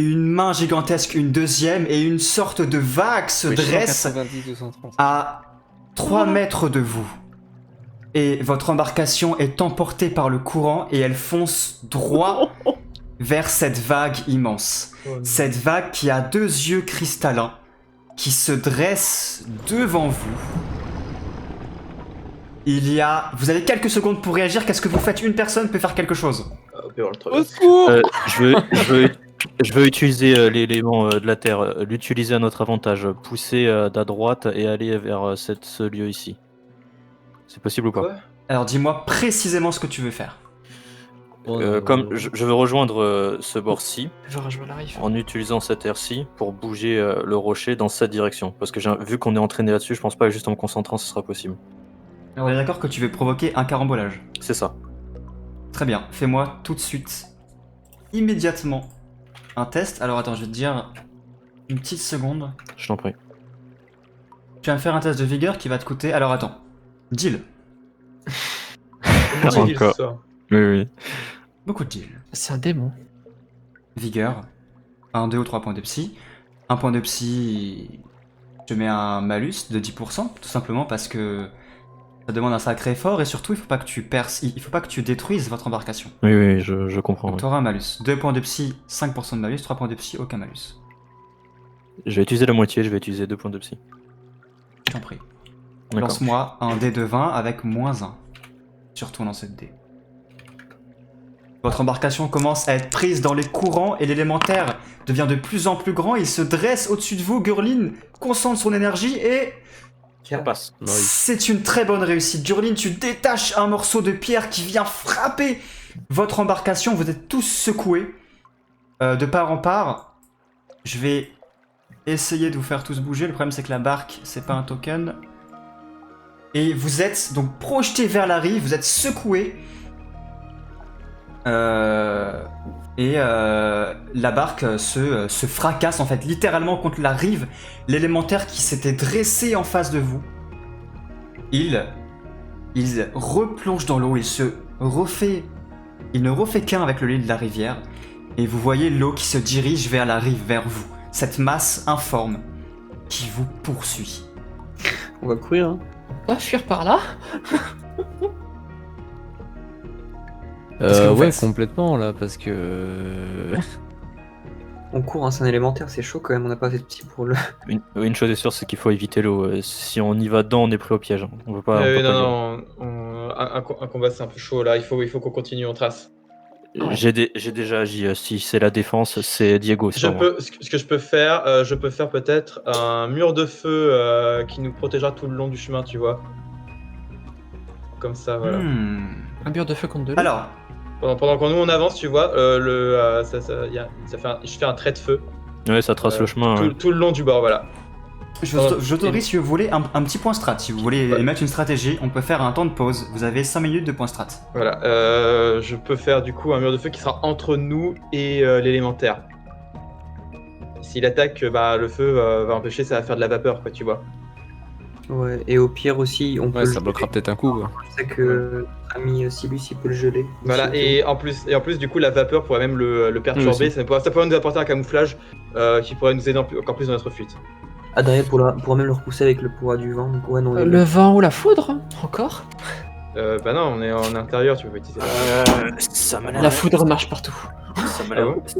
une main gigantesque, une deuxième, et une sorte de vague se dresse 90 230. à 3 mètres de vous. Et votre embarcation est emportée par le courant et elle fonce droit vers cette vague immense. Cette vague qui a 2 yeux cristallins qui se dresse devant vous. Vous avez quelques secondes pour réagir. Qu'est-ce que vous faites? Une personne peut faire quelque chose. Au secours. Je veux utiliser l'élément de la Terre, l'utiliser à notre avantage, pousser d'à droite et aller vers ce lieu ici. C'est possible ou pas? Alors dis-moi précisément ce que tu veux faire. Comme je veux rejoindre ce bord-ci, Je rejoins la rive. en utilisant cette aire-ci pour bouger le rocher dans cette direction. Parce que vu qu'on est entraîné là-dessus, je pense pas que juste en me concentrant ce sera possible. Alors on est d'accord que tu veux provoquer un carambolage. C'est ça. Très bien, fais-moi tout de suite, immédiatement, un test. Alors attends, je vais te dire une petite seconde. Je t'en prie. Tu vas me faire un test de vigueur qui va te coûter... Alors attends, deal. Encore. Oui. Beaucoup de deal. C'est un démon. Vigueur, 1, 2 ou 3 points de psy. Un point de psy, je mets un malus de 10%, tout simplement parce que ça demande un sacré effort et surtout il faut pas que tu détruises votre embarcation. Oui, je comprends. Donc tu auras un malus. 2 points de psy, 5% de malus, 3 points de psy, aucun malus. Je vais utiliser la moitié, je vais utiliser 2 points de psy. Je t'en prie. D'accord. Lance-moi un dé de 20 avec moins 1 sur ton lancer de dé. Votre embarcation commence à être prise dans les courants et l'élémentaire devient de plus en plus grand. Il se dresse au-dessus de vous. Gurlin concentre son énergie et Ça passe. c'est une très bonne réussite. Gurlin, tu détaches un morceau de pierre qui vient frapper votre embarcation. Vous êtes tous secoués de part en part. Je vais essayer de vous faire tous bouger. Le problème, c'est que la barque, c'est pas un token. Et vous êtes donc projetés vers la rive. Vous êtes secoués. La barque se fracasse en fait littéralement contre la rive. L'élémentaire qui s'était dressé en face de vous, il replonge dans l'eau, il ne refait qu'un avec le lit de la rivière, et vous voyez l'eau qui se dirige vers la rive, vers vous. Cette masse informe qui vous poursuit. On va courir, hein. On va fuir par là. Qu'est-ce que vous Ouais, faites complètement là, parce que. On court, hein, c'est un élémentaire, c'est chaud quand même, on n'a pas assez de petits pour le. Une chose est sûre, c'est qu'il faut éviter l'eau. Si on y va dedans, on est pris au piège. On peut pas. on peut pas dire. non, un combat c'est un peu chaud là, il faut qu'on continue, on trace. J'ai déjà agi. Si c'est la défense, c'est Diego. c'est pas moi. Ce que je peux faire, peut-être un mur de feu qui nous protégera tout le long du chemin, tu vois. Comme ça, voilà. Un mur de feu contre de l'eau. Alors, Pendant que nous on avance, tu vois, je fais un trait de feu Ouais, ça trace le chemin. tout le long du bord, voilà. j'autorise si vous voulez un petit point strat. Si vous voulez Ouais. émettre une stratégie, on peut faire un temps de pause. Vous avez 5 minutes de point strat. Voilà, je peux faire du coup un mur de feu qui sera entre nous et l'élémentaire. S'il attaque, le feu va empêcher, ça va faire de la vapeur, quoi, tu vois. Ouais, et au pire aussi, on peut Ouais, le ça bloquera peut-être un coup, quoi. Je sais que notre ami Silus, il peut le geler. Voilà, Aussi. et en plus, du coup, la vapeur pourrait même le perturber. Oui, Ça pourrait nous apporter un camouflage qui pourrait nous aider encore plus dans notre fuite. Adrien pourra même le repousser avec le poids du vent. Donc ouais, non, Le vent ou la foudre. Encore. Bah non, on est en intérieur, tu peux pas utiliser Ça m'a l'air. La foudre marche partout.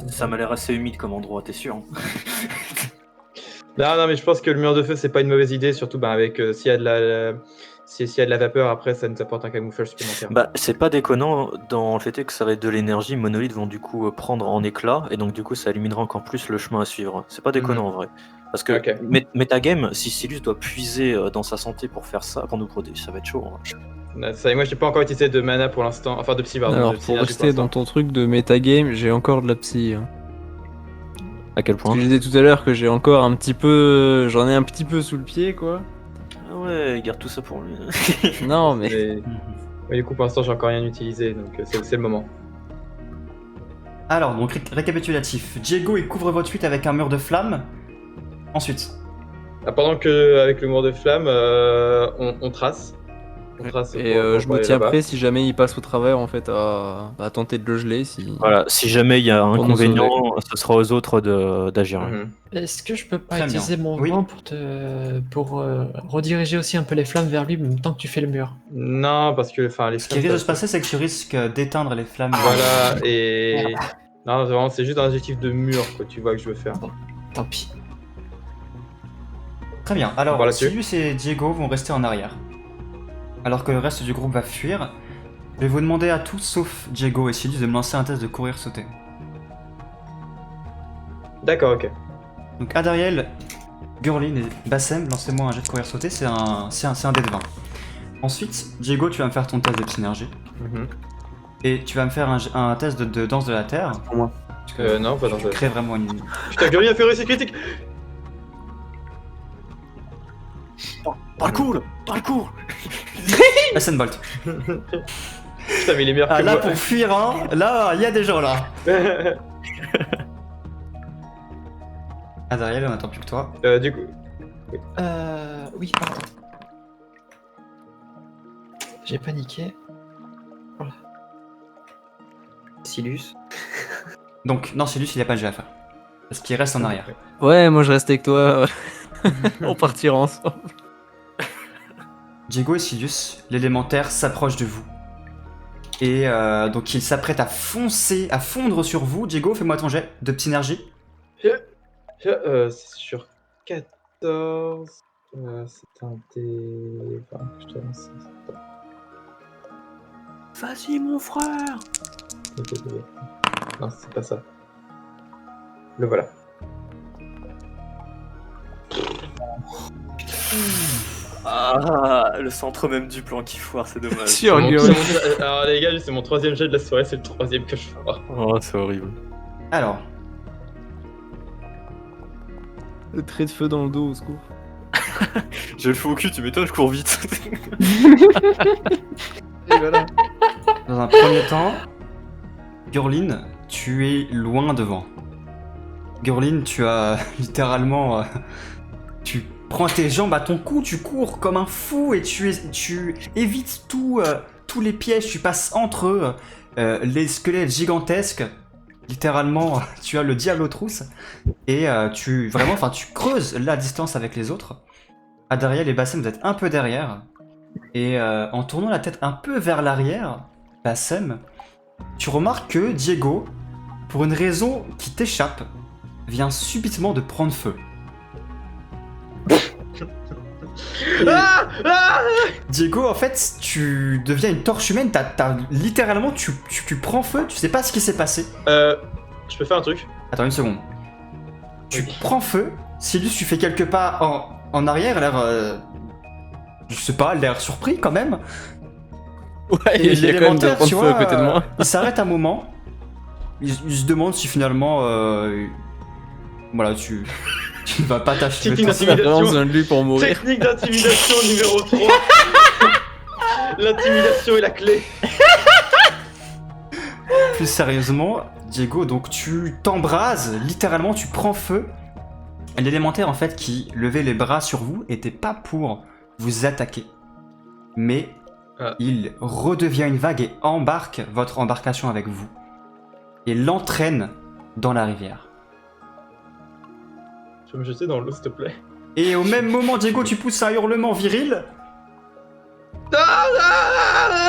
Ça m'a l'air assez humide comme endroit, t'es sûr? Non, mais je pense que le mur de feu, c'est pas une mauvaise idée, surtout avec s'il y a de la vapeur, après, ça nous apporte un camouflage supplémentaire. Bah, c'est pas déconnant dans le fait que ça va être de l'énergie. Monolithes vont du coup prendre en éclat et donc du coup ça éliminera encore plus le chemin à suivre. C'est pas déconnant en vrai. Parce que Ok. Metagame, si Silus doit puiser dans sa santé pour faire ça, pour nous protéger, ça va être chaud. Hein. Ça, et moi, j'ai pas encore utilisé de mana pour l'instant, enfin de psy, pardon. Alors, de pour psy-énergie rester dans l'instant. ton truc de metagame, j'ai encore de la psy. Hein. À quel Parce point? que je disais tout à l'heure que j'ai encore un petit peu. J'en ai un petit peu sous le pied, quoi. Ah ouais, garde tout ça pour lui. Non, mais. Mais du coup, pour l'instant, j'ai encore rien utilisé, donc c'est le moment. Alors, donc récapitulatif. Diego, il couvre votre fuite avec un mur de flammes. Ensuite, Pendant que, avec le mur de flamme, on trace. On trace Et pour je me aller tiens là-bas. prêt si jamais il passe au travers en fait à tenter de le geler. Si... Voilà, si jamais il y a un Pour nous inconvénient, ce sera aux autres d'agir. Mhm. Est-ce que je peux pas Très bien. utiliser mon Oui. vent pour rediriger aussi un peu les flammes vers lui en même temps que tu fais le mur? Non, parce que enfin, les Ce qui flammes, risque de ça- se passer, c'est que tu risques d'éteindre les flammes. Voilà, et. Non, vraiment, c'est juste un objectif de mur que tu vois que je veux faire. Tant pis. Très bien. Alors, Voilà, dessus. Silius et Diego vont rester en arrière. Alors que le reste du groupe va fuir. Je vais vous demander à tous, sauf Diego et Silius, de me lancer un test de courir-sauter. D'accord, ok. Donc Adariel, Gurlin et Bassem, lancez-moi un jet de courir-sauter, c'est un dé de 20. Ensuite, Diego, tu vas me faire ton test de synergie. Mhm. Et tu vas me faire un test de danse de la terre. Pour moi. Parce que Non, pas dans tu ça. crées vraiment une... Putain, Gurlin a fait réussir critique. Parcours. Bolt. Putain, mais il est meilleur Ah que là, moi. pour fuir, hein, là, il y a des gens là. Adariel, on attend plus que toi. Du coup, Oui, pardon. J'ai paniqué. Silus. Donc, non, Silius, il a pas de jet à faire. Parce qu'il reste en arrière. Ouais, moi je reste avec toi. On partira ensemble. Diego et Silius, l'élémentaire s'approche de vous. Et donc il s'apprête à foncer, à fondre sur vous. Diego, fais-moi ton jet de synergie. c'est sur 14. C'est un dé. Enfin, je te lance. Vas-y, mon frère. Non, c'est pas ça. Le voilà. Ah, le centre même du plan qui foire, c'est dommage. Sur C'est mon- Gurlin. Alors les gars, c'est mon troisième jet de la soirée, c'est le troisième que je fais. Oh, c'est horrible. Alors, Le trait de feu dans le dos, au secours. Je le fais au cul, tu m'étonnes, je cours vite. Et voilà. dans un premier temps, Gurlin, tu es loin devant. Gurlin, tu as littéralement... tu prends tes jambes à ton cou, tu cours comme un fou et tu évites tous les pièges, tu passes entre eux, les squelettes gigantesques. Littéralement, tu as le diable aux trousses et tu creuses la distance avec les autres. Adariel et Bassem, vous êtes un peu derrière et en tournant la tête un peu vers l'arrière, Bassem, tu remarques que Diego, pour une raison qui t'échappe, vient subitement de prendre feu. Diego, en fait, tu deviens une torche humaine, littéralement, tu prends feu, tu sais pas ce qui s'est passé. Je peux faire un truc? Attends une seconde. Tu Oui. prends feu, Silius, tu fais quelques pas en arrière, l'air... je sais pas, l'air surpris quand même. Ouais, Et il y a quand même de l'élémentaire, prendre tu feu vois, à côté de moi. il s'arrête un moment, il se demande si finalement... voilà, tu ne vas pas t'achever. Petite Ça vraiment intimidation. besoin de lui pour mourir. Technique d'intimidation numéro 3. L'intimidation est la clé. Plus sérieusement, Diego, donc tu t'embrases, littéralement tu prends feu. L'élémentaire en fait qui levait les bras sur vous était pas pour vous attaquer, mais Ah. il redevient une vague et embarque votre embarcation avec vous et l'entraîne dans la rivière. Je peux me jeter dans l'eau, s'il te plaît. Et au même moment, Diego, tu pousses un hurlement viril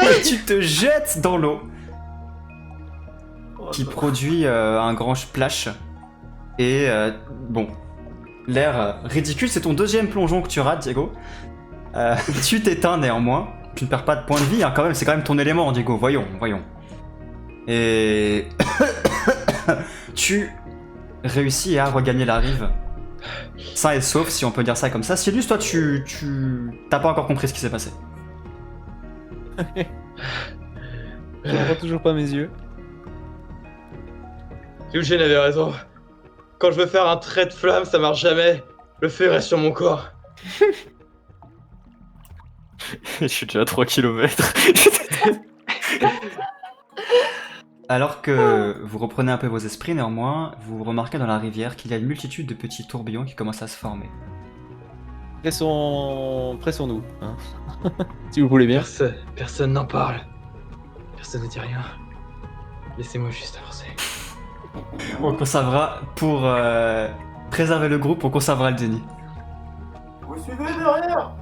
et tu te jettes dans l'eau qui produit un grand splash. Et bon, l'air ridicule, c'est ton deuxième plongeon que tu rates, Diego. Tu t'éteins néanmoins. Tu ne perds pas de points de vie, hein, quand même. C'est quand même ton élément, Diego. Voyons. Et tu réussis à regagner la rive. Sain et sauf, si on peut dire ça comme ça. Silius, toi, tu t'as pas encore compris ce qui s'est passé. Je ne vois toujours pas mes yeux. Eugène avait raison. Quand je veux faire un trait de flamme, ça marche jamais. Le feu reste sur mon corps. Je suis déjà à 3 km. Alors que vous reprenez un peu vos esprits, néanmoins, vous remarquez dans la rivière qu'il y a une multitude de petits tourbillons qui commencent à se former. Pressons-nous. Hein. Si vous voulez bien. Personne n'en parle. Personne ne dit rien. Laissez-moi juste avancer. On conservera, pour préserver le groupe, on conservera le déni. Vous suivez derrière?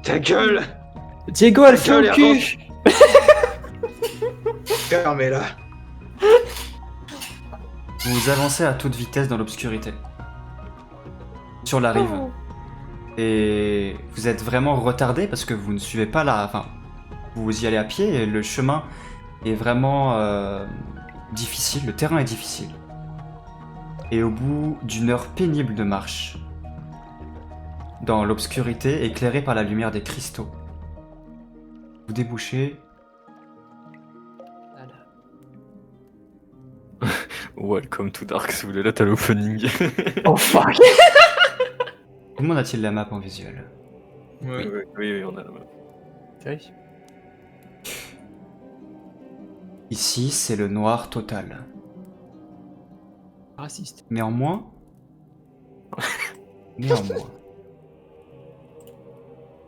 Ta gueule! Diego, elle fait gueule, le cul. Fermez-la. Vous avancez à toute vitesse dans l'obscurité. Sur la rive. Et vous êtes vraiment retardé parce que vous ne suivez pas la... Enfin, vous y allez à pied et le chemin est vraiment difficile, le terrain est difficile. Et au bout d'une heure pénible de marche, dans l'obscurité éclairée par la lumière des cristaux, vous débouchez... Welcome to Dark Soul, et là t'as l'opening. Oh fuck. Tout le monde a-t-il la map en visuel? Oui, on a la main. Oui. Ici, c'est le noir total. Raciste. Néanmoins, vous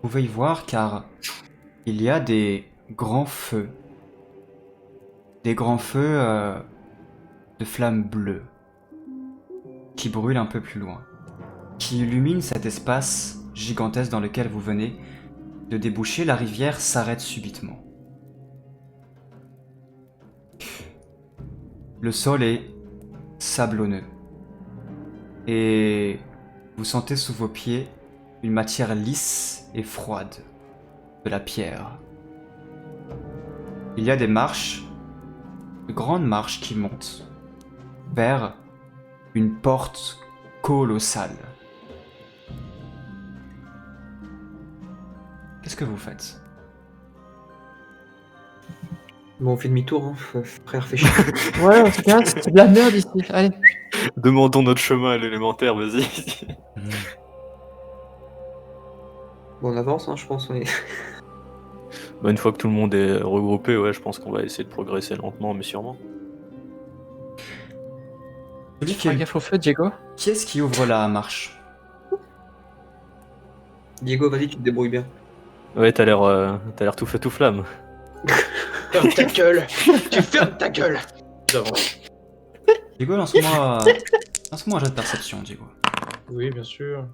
pouvez y voir car il y a des grands feux. Des grands feux de flammes bleues qui brûlent un peu plus loin, qui illuminent cet espace gigantesque dans lequel vous venez de déboucher. La rivière s'arrête subitement. Le sol est sablonneux et vous sentez sous vos pieds une matière lisse et froide, de la pierre. Il y a des marches, de grandes marches qui montent vers une porte colossale. Qu'est-ce que vous faites? Bon, on fait demi-tour, hein. Frère, fais chier. Ouais, on se casse, c'est de la merde ici. Allez. Demandons notre chemin à l'élémentaire, vas-y. Bon, on avance, hein, je pense. On est... Bah, une fois que tout le monde est regroupé, ouais, je pense qu'on va essayer de progresser lentement, mais sûrement. Fais gaffe au feu, Diego. Qui est-ce qui ouvre la marche? Diego, vas-y, tu te débrouilles bien. Ouais, t'as l'air tout feu tout flamme. Ferme ta gueule. Tu fermes ta gueule. J'avance. Diego, lance-moi un jet de perception, Diego. Oui, bien sûr.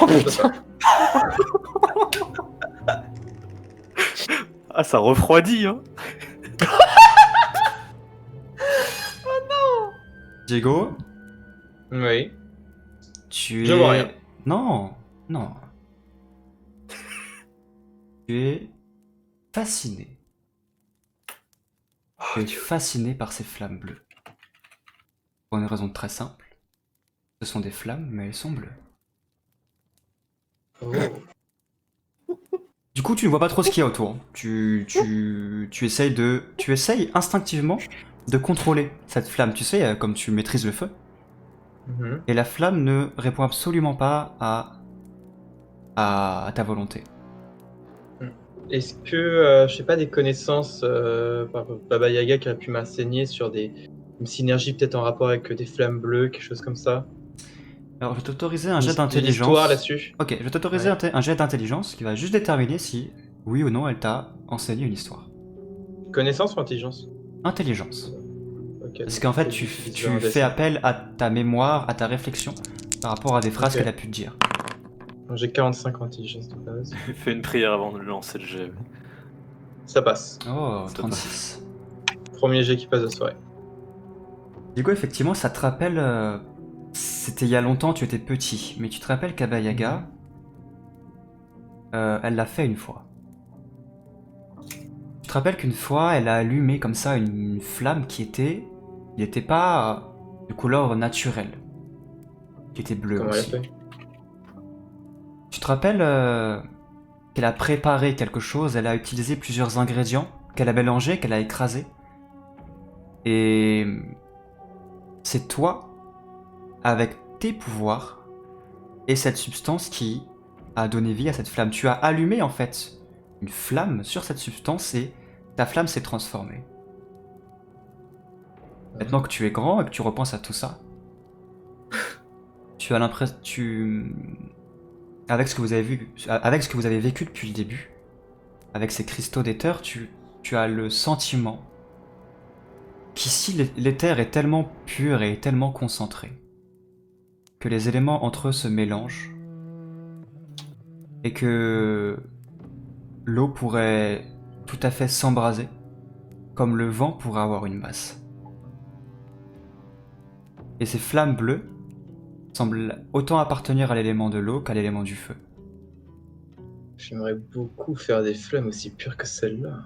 Oh putain. Ah, ça refroidit, hein. Diego, Oui. tu es... Je vois rien. Non. Tu es fasciné. Tu es fasciné par ces flammes bleues. Pour une raison très simple. Ce sont des flammes, mais elles sont bleues. Oh. Du coup, tu ne vois pas trop ce qu'il y a autour. Tu essayes instinctivement de contrôler cette flamme. Tu sais, comme tu maîtrises le feu. Mhm. Et la flamme ne répond absolument pas à ta volonté. Est-ce que, je sais pas, des connaissances par Baba Yaga qui aurait pu m'enseigner sur une synergie peut-être en rapport avec des flammes bleues, quelque chose comme ça? Alors, je vais t'autoriser un jet d'intelligence. L'histoire là-dessus. Ok, je vais t'autoriser un jet d'intelligence qui va juste déterminer si, oui ou non, elle t'a enseigné une histoire. Connaissance ou intelligence? Intelligence. Ok. Parce qu'en fait, tu fais appel à ta mémoire, à ta réflexion, par rapport à des phrases Ok. qu'elle a pu te dire. J'ai 45 en intelligence de base. Fais une prière avant de lancer le jet. Ça passe. Oh, Ça 36. Premier jet qui passe de soirée. Du coup, effectivement, ça te rappelle... c'était il y a longtemps, tu étais petit, mais tu te rappelles qu'Abba Yaga, elle l'a fait une fois. Tu te rappelles qu'une fois, elle a allumé comme ça une flamme qui n'était pas de couleur naturelle, qui était bleue Comment elle a aussi. fait? Tu te rappelles qu'elle a préparé quelque chose, elle a utilisé plusieurs ingrédients qu'elle a mélangés, qu'elle a écrasés. Et c'est toi, avec tes pouvoirs et cette substance qui a donné vie à cette flamme. Tu as allumé en fait une flamme sur cette substance et ta flamme s'est transformée. Maintenant que tu es grand et que tu repenses à tout ça, tu as l'impression, avec ce que vous avez vu, avec ce que vous avez vécu depuis le début, avec ces cristaux d'éther, tu as le sentiment qu'ici l'éther est tellement pur et tellement concentré que les éléments entre eux se mélangent et que l'eau pourrait tout à fait s'embraser comme le vent pourrait avoir une masse. Et ces flammes bleues semblent autant appartenir à l'élément de l'eau qu'à l'élément du feu. J'aimerais beaucoup faire des flammes aussi pures que celle-là.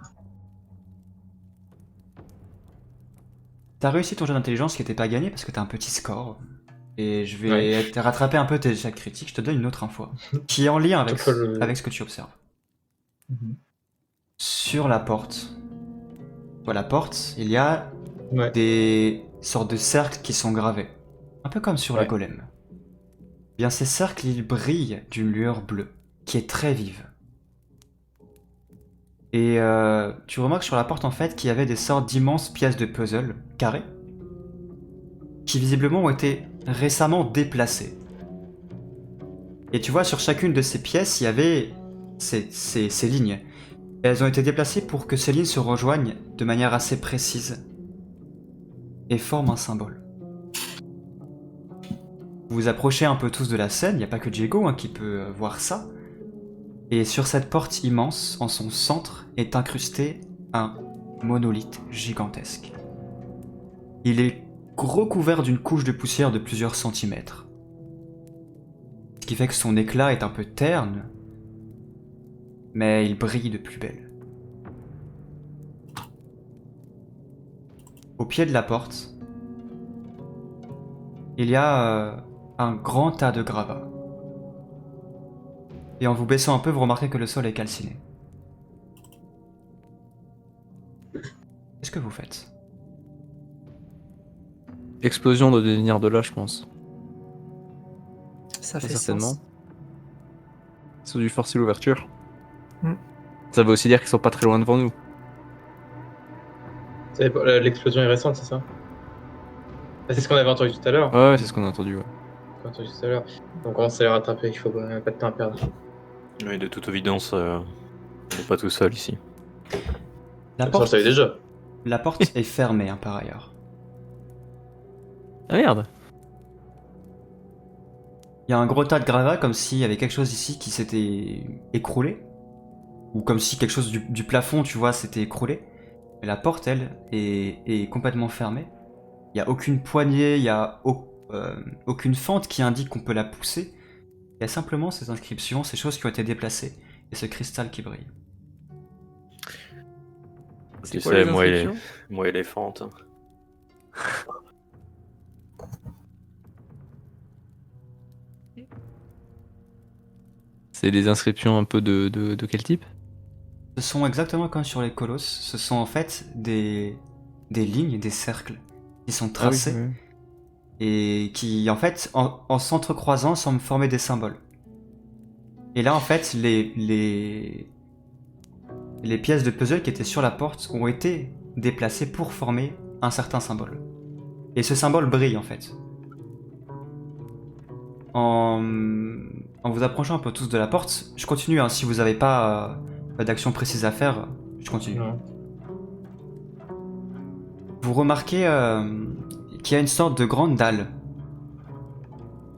T'as réussi ton jeu d'intelligence qui était pas gagné parce que t'as un petit score. Et je vais Ouais. te rattraper un peu tes échecs critiques, je te donne une autre info qui est en lien avec, Contre le- avec ce que tu observes. Mhm. Sur la porte, il y a Ouais. des sortes de cercles qui sont gravés. Un peu comme sur les Ouais. golems. Bien ces cercles, ils brillent d'une lueur bleue, qui est très vive. Et tu remarques sur la porte en fait qu'il y avait des sortes d'immenses pièces de puzzle carrées, qui visiblement ont été récemment déplacées. Et tu vois sur chacune de ces pièces, il y avait ces lignes. Et elles ont été déplacées pour que ces lignes se rejoignent de manière assez précise et forment un symbole. Vous vous approchez un peu tous de la scène, il n'y a pas que Diego qui peut voir ça. Et sur cette porte immense, en son centre, est incrusté un monolithe gigantesque. Il est recouvert d'une couche de poussière de plusieurs centimètres. Ce qui fait que son éclat est un peu terne, mais il brille de plus belle. Au pied de la porte, il y a un grand tas de gravats. Et en vous baissant un peu, vous remarquez que le sol est calciné. Qu'est-ce que vous faites? Explosion doit devenir de là, je pense. Ça fait Certainement. sens. Ils ont dû forcer l'ouverture. Hmm. Ça veut aussi dire qu'ils sont pas très loin devant nous. L'explosion est récente, c'est ça? Ah, c'est ce qu'on avait entendu tout à l'heure. Ouais, c'est ce qu'on a entendu. Ouais. On a entendu tout à l'heure. Donc on commence à les rattraper, il faut pas de temps à perdre. Oui, de toute évidence, on n'est pas tout seul ici. La Ça, on le porte, savait déjà. la porte est fermée par ailleurs. Ah merde. Il y a un gros tas de gravats comme s'il y avait quelque chose ici qui s'était écroulé. Ou comme si quelque chose du plafond, tu vois, s'était écroulé. Mais la porte, elle, est complètement fermée. Il n'y a aucune poignée, il n'y a aucune fente qui indique qu'on peut la pousser. Il y a simplement ces inscriptions, ces choses qui ont été déplacées, et ce cristal qui brille. Tu quoi sais, les moi, inscriptions éléphant. Hein. C'est des inscriptions un peu de quel type? Ce sont exactement comme sur les colosses, ce sont en fait des lignes, des cercles qui sont tracés. Ah oui, ouais. Et qui, en fait, en s'entrecroisant, semblent former des symboles. Et là, en fait, les pièces de puzzle qui étaient sur la porte ont été déplacées pour former un certain symbole. Et ce symbole brille, en fait. En vous approchant un peu tous de la porte, je continue, si vous n'avez pas d'action précise à faire, je continue. Non. Vous remarquez qu'il y a une sorte de grande dalle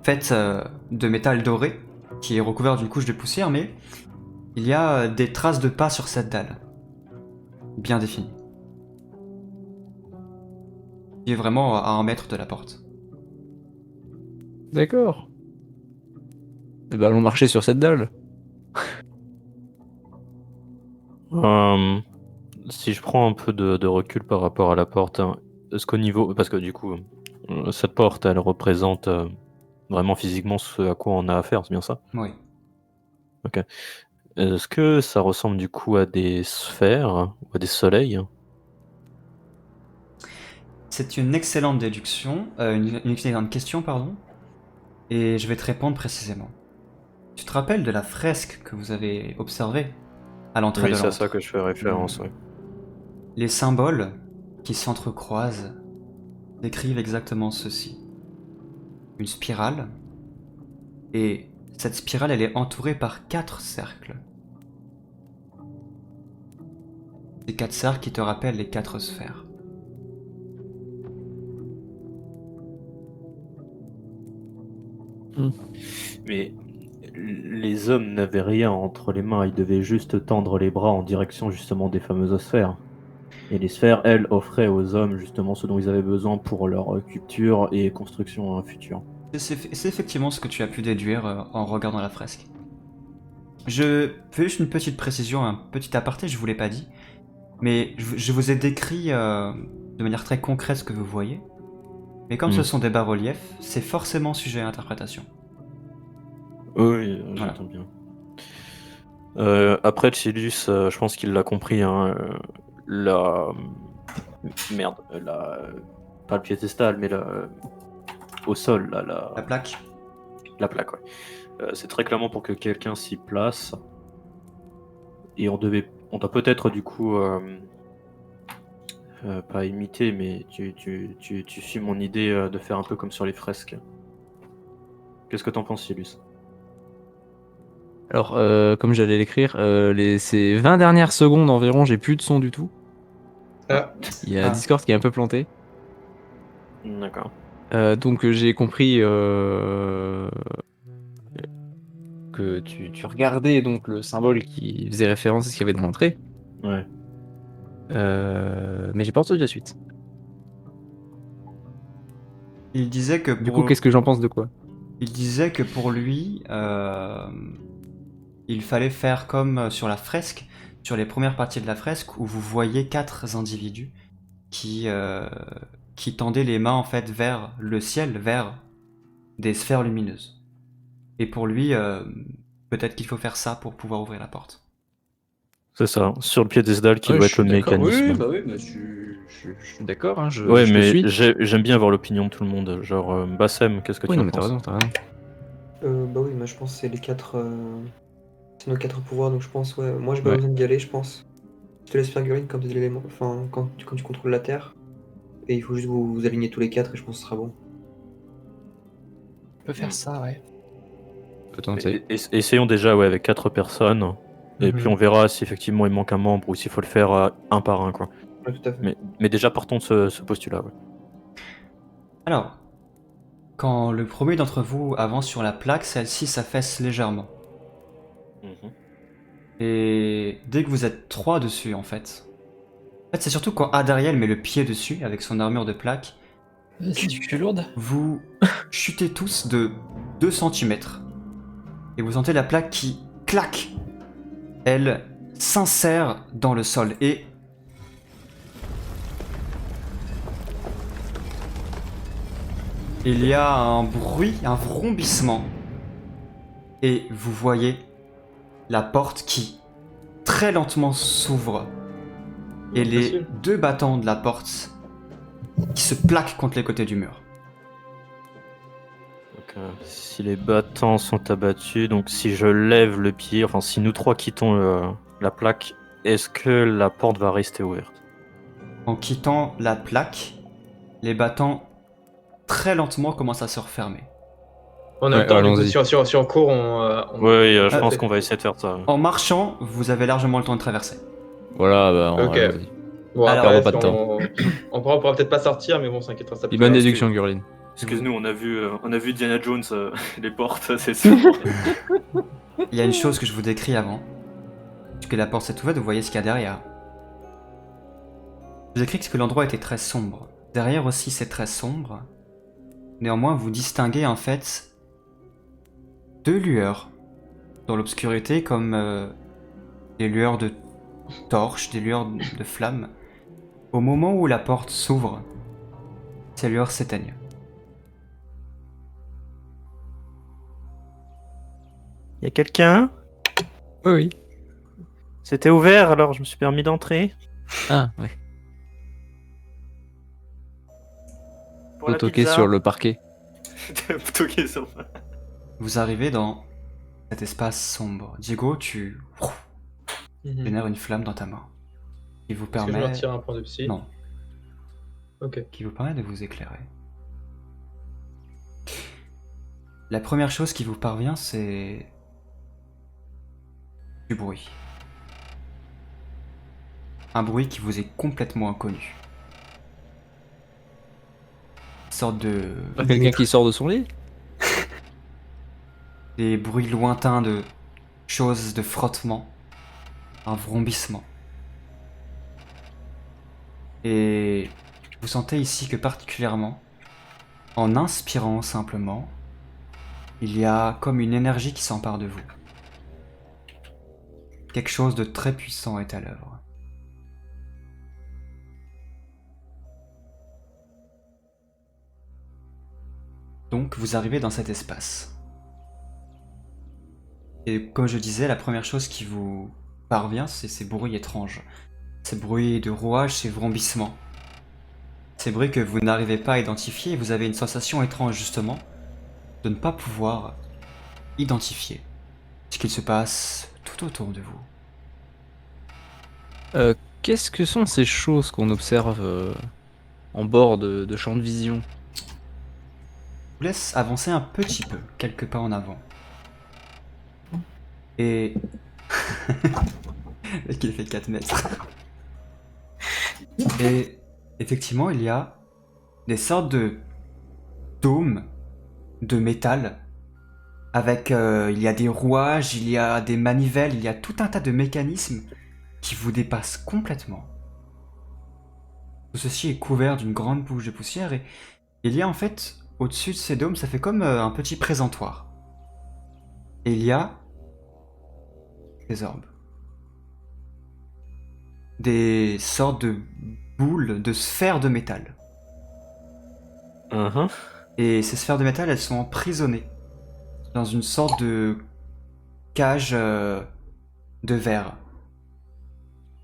faite de métal doré qui est recouvert d'une couche de poussière, mais il y a des traces de pas sur cette dalle, bien définies. Il est vraiment à 1 mètre de la porte. D'accord. Eh ben, allons marcher sur cette dalle. Si je prends un peu de recul par rapport à la porte, hein, est-ce qu'au niveau... Parce que du coup, cette porte, elle représente vraiment physiquement ce à quoi on a affaire, c'est bien ça? Oui. Est-ce que ça ressemble du coup à des sphères ou à des soleils? C'est une excellente déduction, une excellente question, pardon, et je vais te répondre précisément. Tu te rappelles de la fresque que vous avez observée à l'entrée Oui, de c'est à l'antre? ça que je fais référence, oui. Les symboles qui s'entrecroisent décrivent exactement ceci. Une spirale Et cette spirale, elle est entourée par 4 cercles. Ces 4 cercles qui te rappellent les 4 sphères. Mais les hommes n'avaient rien entre les mains, ils devaient juste tendre les bras en direction justement des fameuses sphères. Et les sphères, elles, offraient aux hommes justement ce dont ils avaient besoin pour leur culture et construction future. C'est effectivement ce que tu as pu déduire en regardant la fresque. Je fais juste une petite précision, un petit aparté, je vous l'ai pas dit. Mais je vous ai décrit de manière très concrète ce que vous voyez. Mais comme ce sont des bas-reliefs, c'est forcément sujet à interprétation. Oui, Voilà. j'entends bien. Après, Chilus, je pense qu'il l'a compris. Hein, Merde, pas le piédestal, mais au sol, là, La plaque. la plaque, ouais. C'est très clairement pour que quelqu'un s'y place. Et on doit peut-être du coup pas imiter, mais tu suis mon idée de faire un peu comme sur les fresques. Qu'est-ce que t'en penses, Silus? Alors, comme j'allais l'écrire, ces 20 dernières secondes environ, j'ai plus de son du tout. Ah, Il y a Ah. Discord qui est un peu planté. D'accord. Donc j'ai compris que tu regardais donc le symbole qui faisait référence à ce qu'il y avait dans l'entrée. Ouais. Mais j'ai pas entendu la suite. Il disait que Du coup, qu'est-ce que j'en pense de quoi? Il disait que pour lui, il fallait faire comme sur la fresque, sur les premières parties de la fresque, où vous voyez 4 individus qui tendaient les mains en fait vers le ciel, vers des sphères lumineuses. Et pour lui, peut-être qu'il faut faire ça pour pouvoir ouvrir la porte. C'est ça, sur le piédestal qui doit être le mécanisme. Oui, je suis d'accord. Hein, Ouais, je te mais suis. j'aime bien avoir l'opinion de tout le monde. Genre, Bassem, qu'est-ce que Oui, tu non, en mais t'as penses? raison, t'as raison. Bah oui, moi je pense que c'est les 4. C'est nos 4 pouvoirs, donc je pense, ouais. Moi j'ai pas Ouais. besoin d'y aller, je pense. Je te laisse faire Gurine comme des éléments. Enfin, quand tu contrôles la Terre. Et il faut juste vous aligner tous les 4 et je pense que ce sera bon. On peut faire ça, ouais. Peut tenter. Essayons déjà ouais, avec 4 personnes. Et puis on verra si effectivement il manque un membre ou s'il faut le faire un par un. Quoi. Ouais, tout à fait. Mais déjà partons de ce postulat. Ouais. Alors, quand le premier d'entre vous avance sur la plaque, celle-ci s'affaisse légèrement. Et dès que vous êtes 3 dessus, en fait, c'est surtout quand Adariel met le pied dessus avec son armure de plaque, C'est du cul lourde. vous chutez tous de 2 cm. Et vous sentez la plaque qui claque. Elle s'insère dans le sol et il y a un bruit, un vrombissement. Et vous voyez la porte qui très lentement s'ouvre. Et les Facile. 2 battants de la porte qui se plaquent contre les côtés du mur. Donc, si les battants sont abattus, donc si je lève le pied, enfin si nous 3 quittons la plaque, est-ce que la porte va rester ouverte? En quittant la plaque, les battants très lentement commencent à se refermer. En même Ouais, temps, du coup, allons-y. si on court, Oui, je Ah, pense qu'on va essayer de faire ça. En marchant, vous avez largement le temps de traverser. Voilà, bah, Ok. allons-y. Bon, Alors, après, pas de on pourra peut-être pas sortir, mais bon, ça inquiétera, ça peut Bonne faire. déduction, Gurline. Excuse-nous, on a vu Diana Jones les portes, c'est sûr. Il y a une chose que je vous décris avant. Puisque la porte s'est ouverte, vous voyez ce qu'il y a derrière. Je vous décris que l'endroit était très sombre. Derrière aussi, c'est très sombre. Néanmoins, vous distinguez en fait 2 lueurs dans l'obscurité, comme des lueurs de torches, des lueurs de flammes. Au moment où la porte s'ouvre, ces lueurs s'éteignent. Y a quelqu'un? Oui, oui. C'était ouvert, alors je me suis permis d'entrer. Ah, ouais. Pour la Toquer pizza. sur le parquet. Toquer sur Vous arrivez dans cet espace sombre. Diego, tu génères une flamme dans ta main. Qui vous Est-ce que je permet... leur tire un point de psy? Non. Ok. Qui vous permet de vous éclairer. La première chose qui vous parvient, c'est du bruit. Un bruit qui vous est complètement inconnu. Une sorte de... Quelqu'un qui sort de son lit? des bruits lointains de choses, de frottement, un vrombissement. Et vous sentez ici que particulièrement, en inspirant simplement, il y a comme une énergie qui s'empare de vous. Quelque chose de très puissant est à l'œuvre. Donc vous arrivez dans cet espace. Et comme je disais, la première chose qui vous parvient, c'est ces bruits étranges. Ces bruits de rouage, ces vrombissements. Ces bruits que vous n'arrivez pas à identifier et vous avez une sensation étrange justement de ne pas pouvoir identifier ce qu'il se passe tout autour de vous. Qu'est-ce que sont ces choses qu'on observe en bord de champ de vision? Je vous laisse avancer un petit peu, quelques pas en avant. Et... Le mec il fait 4 mètres. Et effectivement, il y a des sortes de dômes de métal avec il y a des rouages, il y a des manivelles, il y a tout un tas de mécanismes qui vous dépassent complètement. Tout ceci est couvert d'une grande bouche de poussière et il y a en fait au-dessus de ces dômes, ça fait comme un petit présentoir. Et il y a des orbes. Des sortes de boules, de sphères de métal. Et ces sphères de métal, elles sont emprisonnées dans une sorte de cage de verre.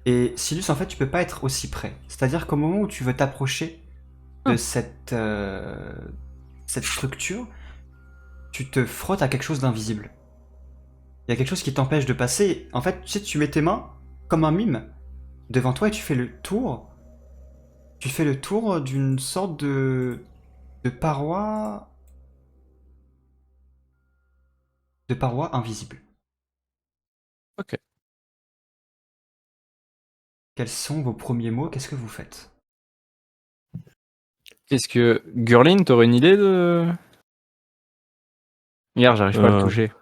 Et Silus, en fait, tu peux pas être aussi près. C'est-à-dire qu'au moment où tu veux t'approcher de cette structure, tu te frottes à quelque chose d'invisible. Il y a quelque chose qui t'empêche de passer. En fait, tu sais, tu mets tes mains comme un mime devant toi et tu fais le tour. Tu fais le tour d'une sorte de paroi. De paroi invisible. Ok. Quels sont vos premiers mots? Qu'est-ce que vous faites? Est-ce que Gurlin, t'aurais une idée de... Regarde, j'arrive pas à le toucher.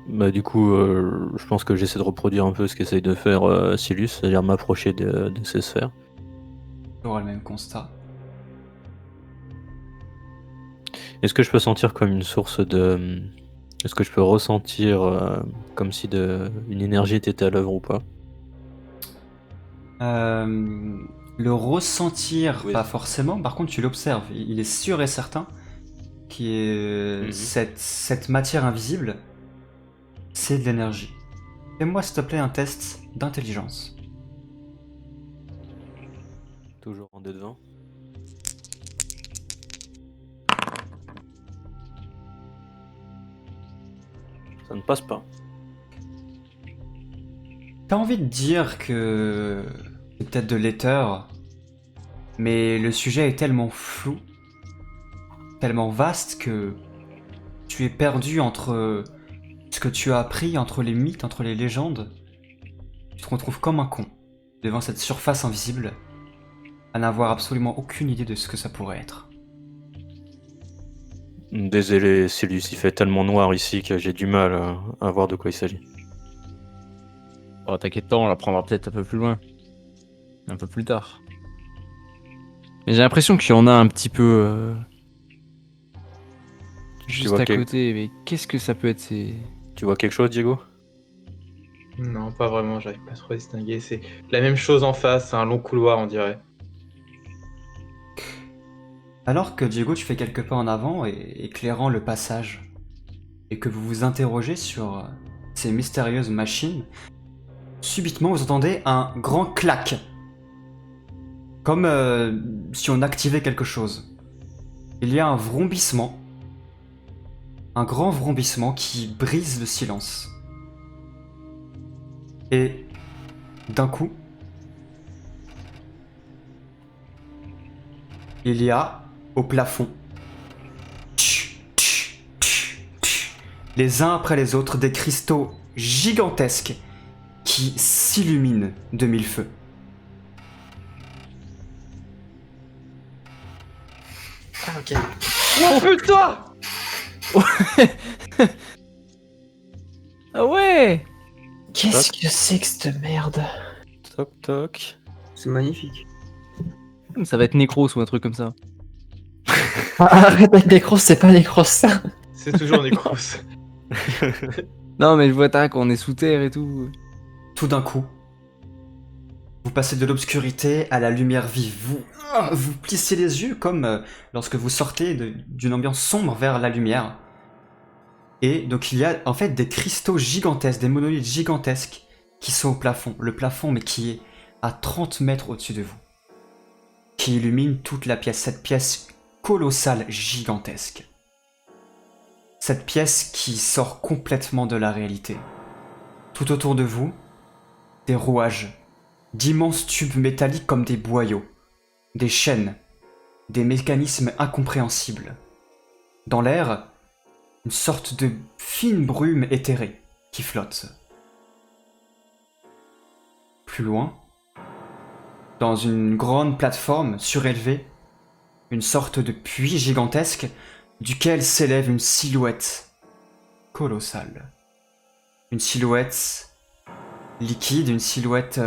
Bah du coup, je pense que j'essaie de reproduire un peu ce qu'essaye de faire Silus, c'est-à-dire m'approcher de ces sphères. Tu auras le même constat. Est-ce que je peux sentir comme une source de... Est-ce que je peux ressentir comme si une énergie était à l'œuvre ou pas? Le ressentir, Oui. pas forcément. Par contre, tu l'observes. Il est sûr et certain qu'il est cette matière invisible, c'est de l'énergie. Fais-moi, s'il te plaît, un test d'intelligence. Toujours en dé de 20. Ça ne passe pas. T'as envie de dire que c'est peut-être de l'éther, mais le sujet est tellement flou, tellement vaste que tu es perdu entre ce que tu as appris, entre les mythes, entre les légendes. Tu te retrouves comme un con devant cette surface invisible, à n'avoir absolument aucune idée de ce que ça pourrait être. Désolé Silus, il fait tellement noir ici que j'ai du mal à voir de quoi il s'agit. Oh, t'inquiète pas, on la prendra peut-être un peu plus loin. Un peu plus tard. Mais j'ai l'impression qu'il y en a un petit peu... juste vois à quel- côté, mais qu'est-ce que ça peut être ces... Tu vois quelque chose, Diego? Non, pas vraiment, j'arrive pas trop à distinguer. C'est la même chose en face, c'est un long couloir, on dirait. Alors que Diego, tu fais quelques pas en avant et éclairant le passage, et que vous vous interrogez sur ces mystérieuses machines, subitement vous entendez un grand clac. Comme si on activait quelque chose. Il y a un vrombissement, un grand vrombissement qui brise le silence. Et d'un coup, il y a au plafond les uns après les autres, des cristaux gigantesques qui s'illuminent de mille feux. Ah, ok. Oh putain! Ah ouais! Qu'est-ce que c'est que cette merde? Toc toc. C'est magnifique. Ça va être Necros ou un truc comme ça. Arrête avec Necros, c'est pas Necros ça. C'est toujours Necros. Non, mais je vois tac, on est sous terre et tout. Tout d'un coup, vous passez de l'obscurité à la lumière vive. Vous plissez les yeux comme lorsque vous sortez d'une ambiance sombre vers la lumière. Et donc il y a en fait des cristaux gigantesques, des monolithes gigantesques qui sont au plafond. Le plafond, mais qui est à 30 mètres au-dessus de vous. Qui illumine toute la pièce. Cette pièce colossale, gigantesque. Cette pièce qui sort complètement de la réalité. Tout autour de vous, des rouages, d'immenses tubes métalliques comme des boyaux, des chaînes, des mécanismes incompréhensibles. Dans l'air, une sorte de fine brume éthérée qui flotte. Plus loin, dans une grande plateforme surélevée, une sorte de puits gigantesque duquel s'élève une silhouette colossale. Une silhouette liquide, une silhouette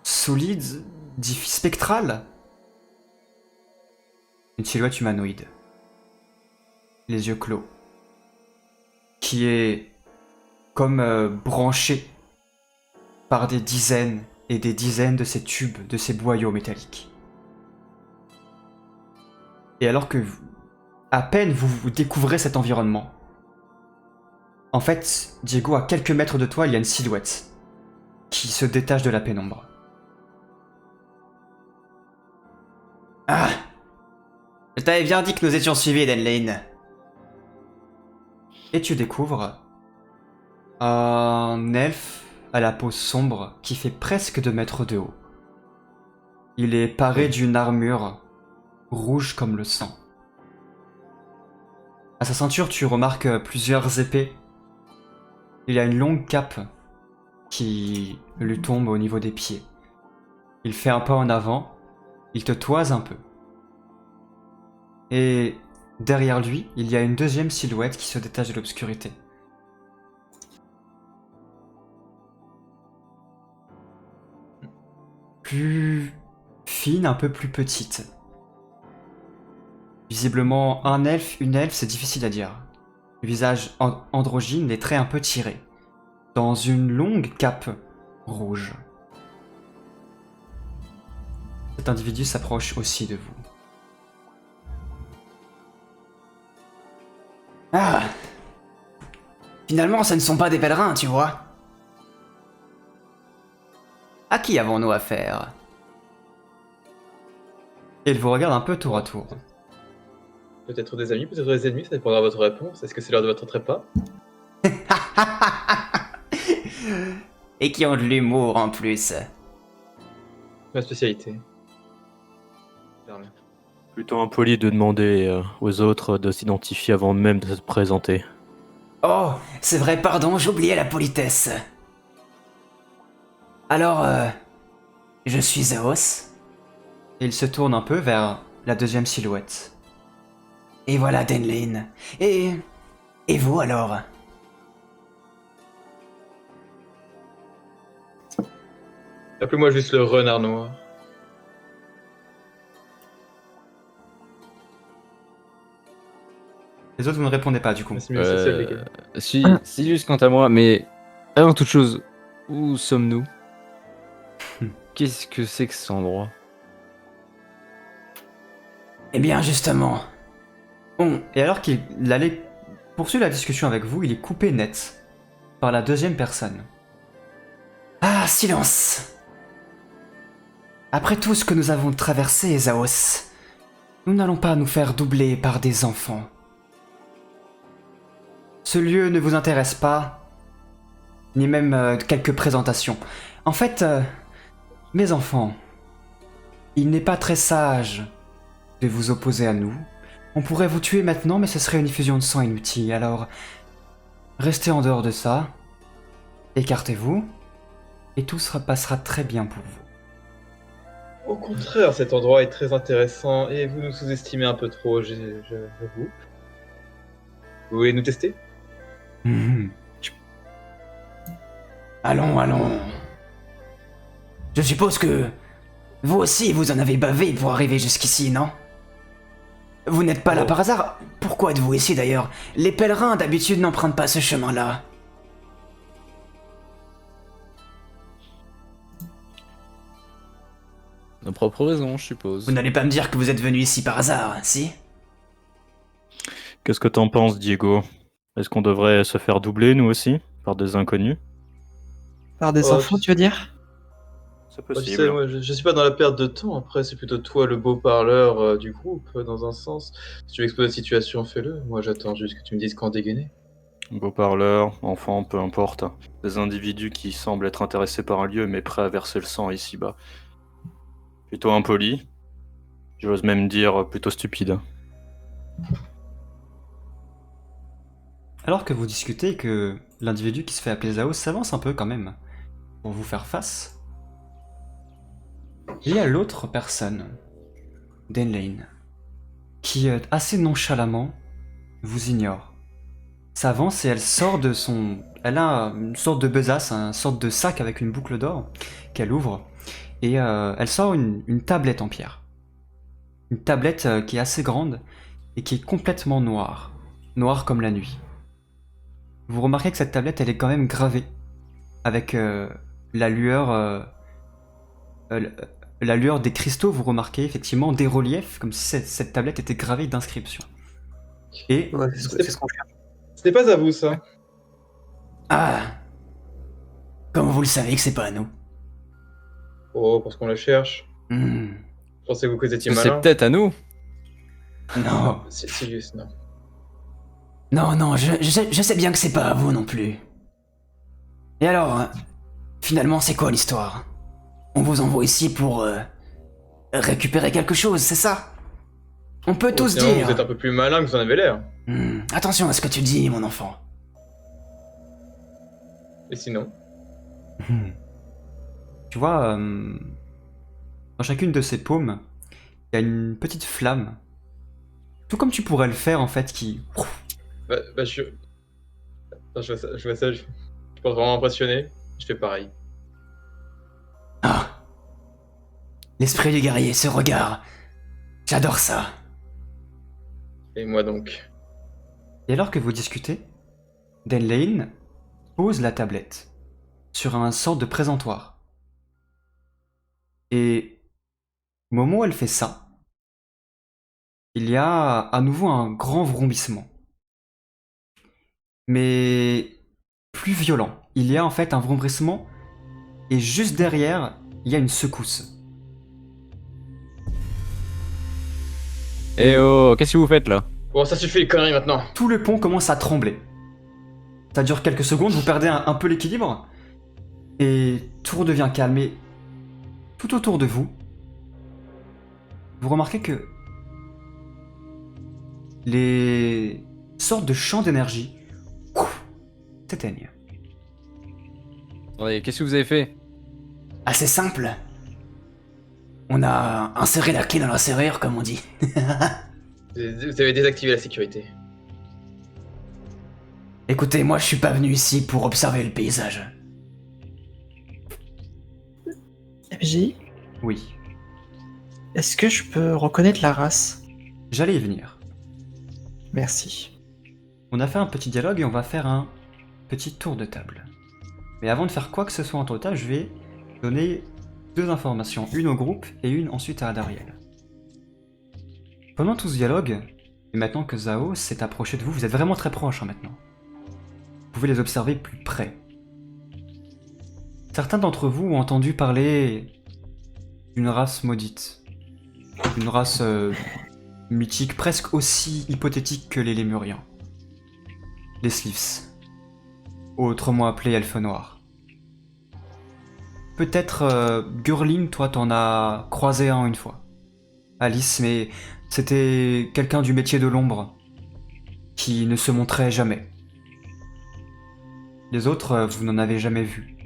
solide, spectrale. Une silhouette humanoïde. Les yeux clos. Qui est comme branchée par des dizaines et des dizaines de ces tubes, de ces boyaux métalliques. Et alors que à peine vous découvrez cet environnement, en fait, Diego, à quelques mètres de toi, il y a une silhouette qui se détache de la pénombre. Ah! Je t'avais bien dit que nous étions suivis, Denlane. Et tu découvres un elfe à la peau sombre qui fait presque 2 mètres de haut. Il est paré d'une armure rouge comme le sang. À sa ceinture, tu remarques plusieurs épées. Il a une longue cape qui lui tombe au niveau des pieds. Il fait un pas en avant, il te toise un peu. Et derrière lui, il y a une deuxième silhouette qui se détache de l'obscurité. Plus fine, un peu plus petite. Visiblement, un elfe, une elfe, c'est difficile à dire. Le visage androgyne, les traits un peu tirés. Dans une longue cape rouge. Cet individu s'approche aussi de vous. Ah! Finalement, ce ne sont pas des pèlerins, tu vois. À qui avons-nous affaire? Et il vous regarde un peu tour à tour. Peut-être des amis, peut-être des ennemis, ça dépendra de votre réponse. Est-ce que c'est l'heure de votre trépas? Et qui ont de l'humour en plus. Ma spécialité. Plutôt impoli de demander aux autres de s'identifier avant même de se présenter. Oh, c'est vrai, pardon, j'oubliais la politesse. Alors, je suis Zeus. Il se tourne un peu vers la deuxième silhouette. Et voilà Denlane. Et vous alors? Appelez-moi juste le renard noir. Les autres, vous ne répondez pas du coup. C'est mieux social, les gars. Si juste quant à moi, mais avant toute chose, où sommes-nous? Qu'est-ce que c'est que cet endroit? Eh bien, justement. Bon, et alors qu'il allait poursuivre la discussion avec vous, il est coupé net par la deuxième personne. Ah, silence! Après tout ce que nous avons traversé, Esaos, nous n'allons pas nous faire doubler par des enfants. Ce lieu ne vous intéresse pas, ni même quelques présentations. En fait, mes enfants, il n'est pas très sage de vous opposer à nous. On pourrait vous tuer maintenant, mais ce serait une effusion de sang inutile, alors Restez en dehors de ça. Écartez-vous. Et tout passera très bien pour vous. Au contraire, cet endroit est très intéressant et vous nous sous-estimez un peu trop, j'avoue. Vous voulez nous tester? Mhm. Allons, allons. Je suppose que vous aussi, vous en avez bavé pour arriver jusqu'ici, non? Vous n'êtes pas là par hasard? Pourquoi êtes-vous ici d'ailleurs? Les pèlerins d'habitude n'empruntent pas ce chemin-là. Nos propres raisons, je suppose. Vous n'allez pas me dire que vous êtes venu ici par hasard, si? Qu'est-ce que t'en penses, Diego? Est-ce qu'on devrait se faire doubler, nous aussi, par des inconnus? Par des Oh, enfants, tu veux dire? C'est Tu possible. sais, moi, je suis pas dans la perte de temps. Après, c'est plutôt toi le beau parleur du groupe, dans un sens. Si tu veux exposer la situation, fais-le. Moi, j'attends juste que tu me dises quand dégainer. Beau parleur, enfant, peu importe. Des individus qui semblent être intéressés par un lieu mais prêts à verser le sang ici-bas. Plutôt impoli. J'ose même dire plutôt stupide. Alors que vous discutez et que l'individu qui se fait appeler Zao s'avance un peu quand même pour vous faire face, il y a l'autre personne, Denlane, qui assez nonchalamment vous ignore. S'avance et elle sort de son... Elle a une sorte de besace, une sorte de sac avec une boucle d'or qu'elle ouvre et elle sort une tablette en pierre. Une tablette qui est assez grande et qui est complètement noire. Noire comme la nuit. Vous remarquez que cette tablette, elle est quand même gravée avec la lueur des cristaux. Vous remarquez effectivement des reliefs, comme si cette tablette était gravée d'inscriptions. Et Ouais, c'est ce qu'on cherche. C'était pas à vous, ça. ah, comme vous le savez que c'est pas à nous. Oh, parce qu'on la cherche. Hmm, Pensez-vous que vous étiez Parce que c'est malin? peut-être à nous. non, Sirius, non. non, je sais bien que c'est pas à vous non plus. Et alors, finalement, c'est quoi l'histoire? On vous envoie ici pour récupérer quelque chose, c'est ça? On peut tous Sinon, dire. vous êtes un peu plus malin que vous en avez l'air. Attention à ce que tu dis, mon enfant. Et sinon? Tu vois, dans chacune de ces paumes, il y a une petite flamme. Tout comme tu pourrais le faire en fait, qui... Je... Attends, je vois ça, je pense vraiment impressionné. Je fais pareil. Ah, l'esprit du guerrier, ce regard. J'adore ça. Et moi donc? Et alors que vous discutez, Denlane pose la tablette sur un sorte de présentoir. Et au moment où elle fait ça, il y a à nouveau un grand vrombissement. Mais plus violent. Il y a en fait un vrombissement et juste derrière, il y a une secousse. Eh oh, qu'est-ce que vous faites là? Bon, ça suffit les conneries maintenant. Tout le pont commence à trembler. Ça dure quelques secondes, vous perdez un peu l'équilibre et tout redevient calme. Et tout autour de vous, vous remarquez que les sortes de champs d'énergie s'éteignent. Attendez, qu'est-ce que vous avez fait? Assez simple. On a inséré la clé dans la serrure, comme on dit. Vous avez désactivé la sécurité. Écoutez, moi je suis pas venu ici pour observer le paysage. MJ, Oui, est-ce que je peux reconnaître la race? j'allais y venir. Merci. On a fait un petit dialogue et on va faire un petit tour de table. Mais avant de faire quoi que ce soit en total, je vais donner deux informations, une au groupe et une ensuite à Adariel. Pendant tout ce dialogue, et maintenant que Zao s'est approché de vous, vous êtes vraiment très proche maintenant. Vous pouvez les observer plus près. Certains d'entre vous ont entendu parler d'une race maudite. Une race mythique, presque aussi hypothétique que les Lémuriens. Les Sleeves. Autrement appelés Elfes Noirs. Peut-être Gurlin, toi t'en as croisé un une fois. Alice, mais c'était quelqu'un du métier de l'ombre, qui ne se montrait jamais. Les autres, vous n'en avez jamais vu.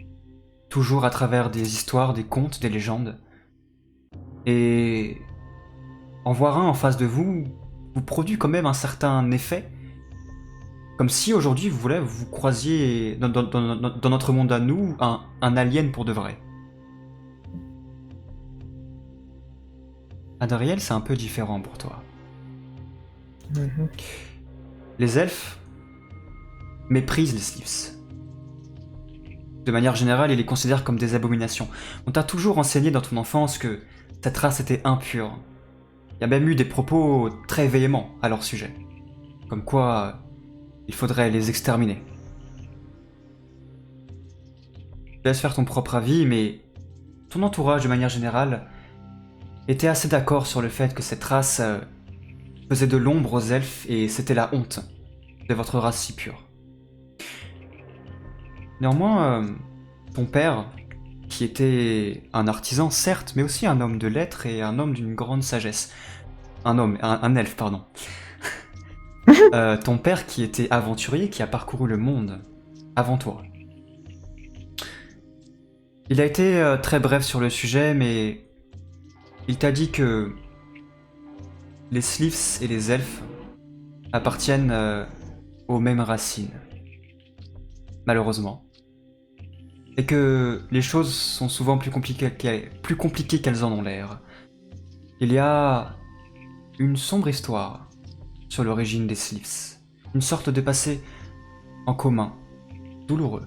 Toujours à travers des histoires, des contes, des légendes. Et en voir un en face de vous produit quand même un certain effet. Comme si aujourd'hui vous croisiez dans notre monde à nous un alien pour de vrai. Adariel, c'est un peu différent pour toi. Mhm. Les elfes méprisent les Sleeves. De manière générale, ils les considèrent comme des abominations. On t'a toujours enseigné dans ton enfance que cette race était impure. Il y a même eu des propos très véhéments à leur sujet. Comme quoi, il faudrait les exterminer. Je te laisse faire ton propre avis, mais ton entourage, de manière générale, était assez d'accord sur le fait que cette race faisait de l'ombre aux elfes et c'était la honte de votre race si pure. Néanmoins, ton père, qui était un artisan certes, mais aussi un homme de lettres et un homme d'une grande sagesse. Un elfe, pardon. Ton père qui était aventurier, qui a parcouru le monde avant toi. Il a été très bref sur le sujet, mais il t'a dit que les Sleeves et les elfes appartiennent aux mêmes racines. Malheureusement. Et que les choses sont souvent plus compliquées qu'elles en ont l'air. Il y a une sombre histoire sur l'origine des Sleeves. Une sorte de passé en commun, douloureux,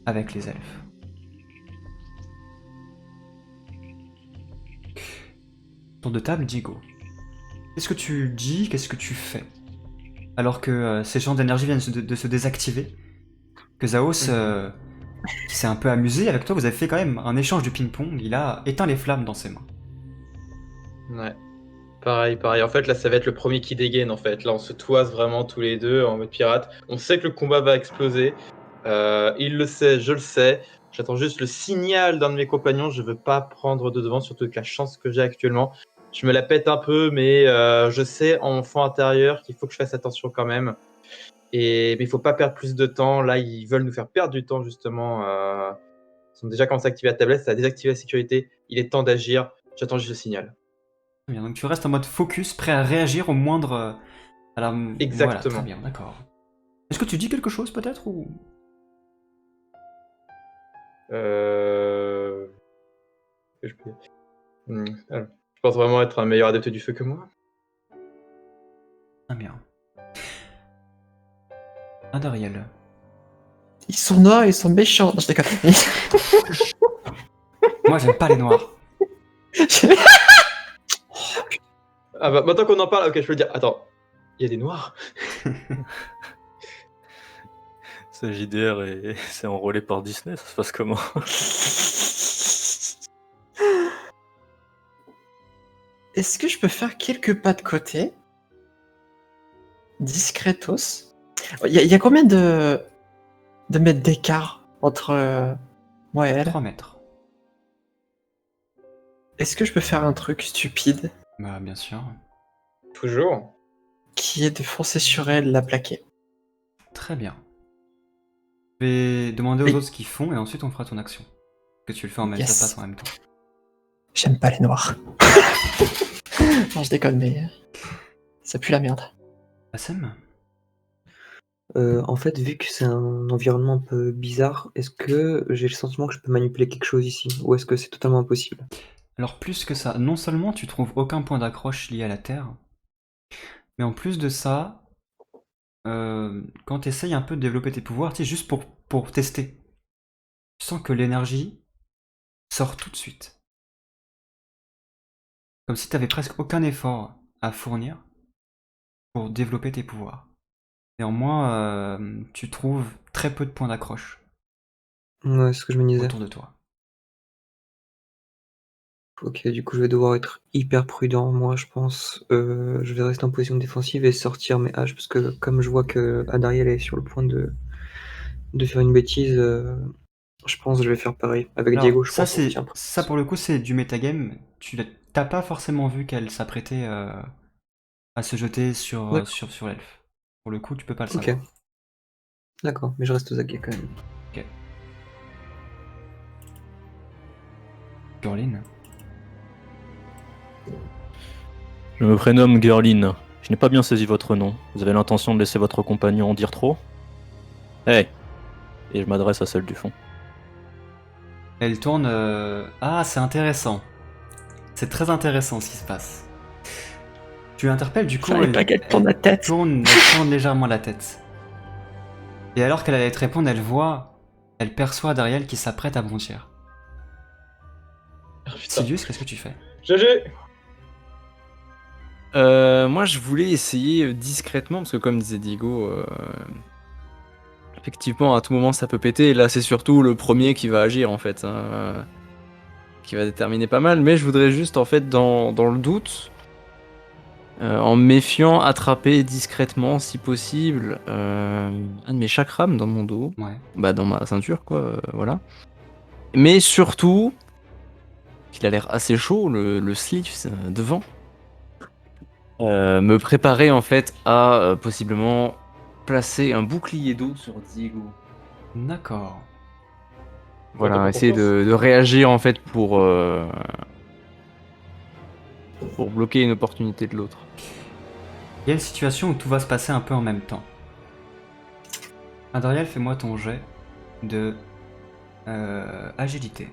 avec les elfes. Tour de table, Diego. Qu'est-ce que tu dis, qu'est-ce que tu fais? Alors que ces champs d'énergie viennent de se désactiver, que Zaos qui s'est un peu amusé avec toi, vous avez fait quand même un échange de ping-pong, il a éteint les flammes dans ses mains. Ouais. Pareil. En fait, là, ça va être le premier qui dégaine, en fait. Là, on se toise vraiment tous les deux en mode pirate. On sait que le combat va exploser. Il le sait, je le sais. J'attends juste le signal d'un de mes compagnons. Je veux pas prendre de devant, surtout avec la chance que j'ai actuellement. Je me la pète un peu, mais je sais en mon fond intérieur qu'il faut que je fasse attention quand même. Mais il faut pas perdre plus de temps. Là, ils veulent nous faire perdre du temps, justement. Ils ont déjà commencé à activer la tablette, ça a désactivé la sécurité. Il est temps d'agir. J'attends juste le signal. Très bien, donc tu restes en mode focus, prêt à réagir au moindre... Exactement. Voilà, très bien, d'accord. Est-ce que tu dis quelque chose peut-être ou... Que je peux... Alors, je pense vraiment être un meilleur adepte du feu que moi. Très bien. Adariel. Ils sont noirs, ils sont méchants. Non, je déconne. Moi j'aime pas les noirs. Ah bah, maintenant qu'on en parle, ok, je peux le dire. Attends, il y a des noirs? Ce JDR c'est enrôlé par Disney, ça se passe comment? Est-ce que je peux faire quelques pas de côté? Discretos. Il y a combien de mètres d'écart entre moi et elle? 3 mètres. Est-ce que je peux faire un truc stupide Bah bien sûr. Toujours. qui est de foncer sur elle, la plaquer? Très bien. Je vais demander aux Oui. autres ce qu'ils font et ensuite on fera ton action. Que tu le fais en même, Yes. ça passe en même temps. J'aime pas les noirs. Non, je déconne, mais ça pue la merde. Assem? En fait, vu que c'est un environnement un peu bizarre, est-ce que j'ai le sentiment que je peux manipuler quelque chose ici? Ou est-ce que c'est totalement impossible? Alors plus que ça, non seulement tu trouves aucun point d'accroche lié à la Terre, mais en plus de ça, quand tu essayes un peu de développer tes pouvoirs, tu sais, juste pour tester, tu sens que l'énergie sort tout de suite. Comme si tu avais presque aucun effort à fournir pour développer tes pouvoirs. Néanmoins, tu trouves très peu de points d'accroche Ouais, c'est ce que je me disais. autour de toi. Ok, du coup, je vais devoir être hyper prudent, moi, je pense. Je vais rester en position défensive et sortir mes haches, parce que comme je vois que Adariel est sur le point de faire une bêtise, je pense que je vais faire pareil. Avec Alors, Diego, je ça, pense qu'on se tient ça pour le coup, c'est du metagame. T'as pas forcément vu qu'elle s'apprêtait à se jeter sur D'accord. sur l'elfe. Pour le coup, tu peux pas le Ok. savoir. D'accord, mais je reste aux aguets quand même. Gorline. Je me prénomme Gurlin. Je n'ai pas bien saisi votre nom. Vous avez l'intention de laisser votre compagnon en dire trop? Hey! Et je m'adresse à celle du fond. Elle tourne... Ah, c'est intéressant. C'est très intéressant ce qui se passe. Tu l'interpelles, du coup, J'arrive pas qu'elle tourne la tête. elle tourne légèrement la tête. Et alors qu'elle allait te répondre, elle perçoit Dariel qui s'apprête à bondir. Ah, putain. Sidious, qu'est-ce que tu fais? GG. Moi, je voulais essayer discrètement, parce que comme disait Diego, effectivement, à tout moment, ça peut péter. Et là, c'est surtout le premier qui va agir, en fait, hein, qui va déterminer pas mal. Mais je voudrais juste, en fait, dans le doute, en me méfiant, attraper discrètement, si possible, un de mes chakrams dans mon dos, Ouais. bah dans ma ceinture, quoi, voilà. Mais surtout, qu'il a l'air assez chaud, le sleeve devant. Me préparer en fait à possiblement placer un bouclier d'eau sur Diego. D'accord. Voilà, t'as essayer confiance de réagir en fait pour bloquer une opportunité de l'autre. Il y a une situation où tout va se passer un peu en même temps. Adriel, fais-moi ton jet de agilité.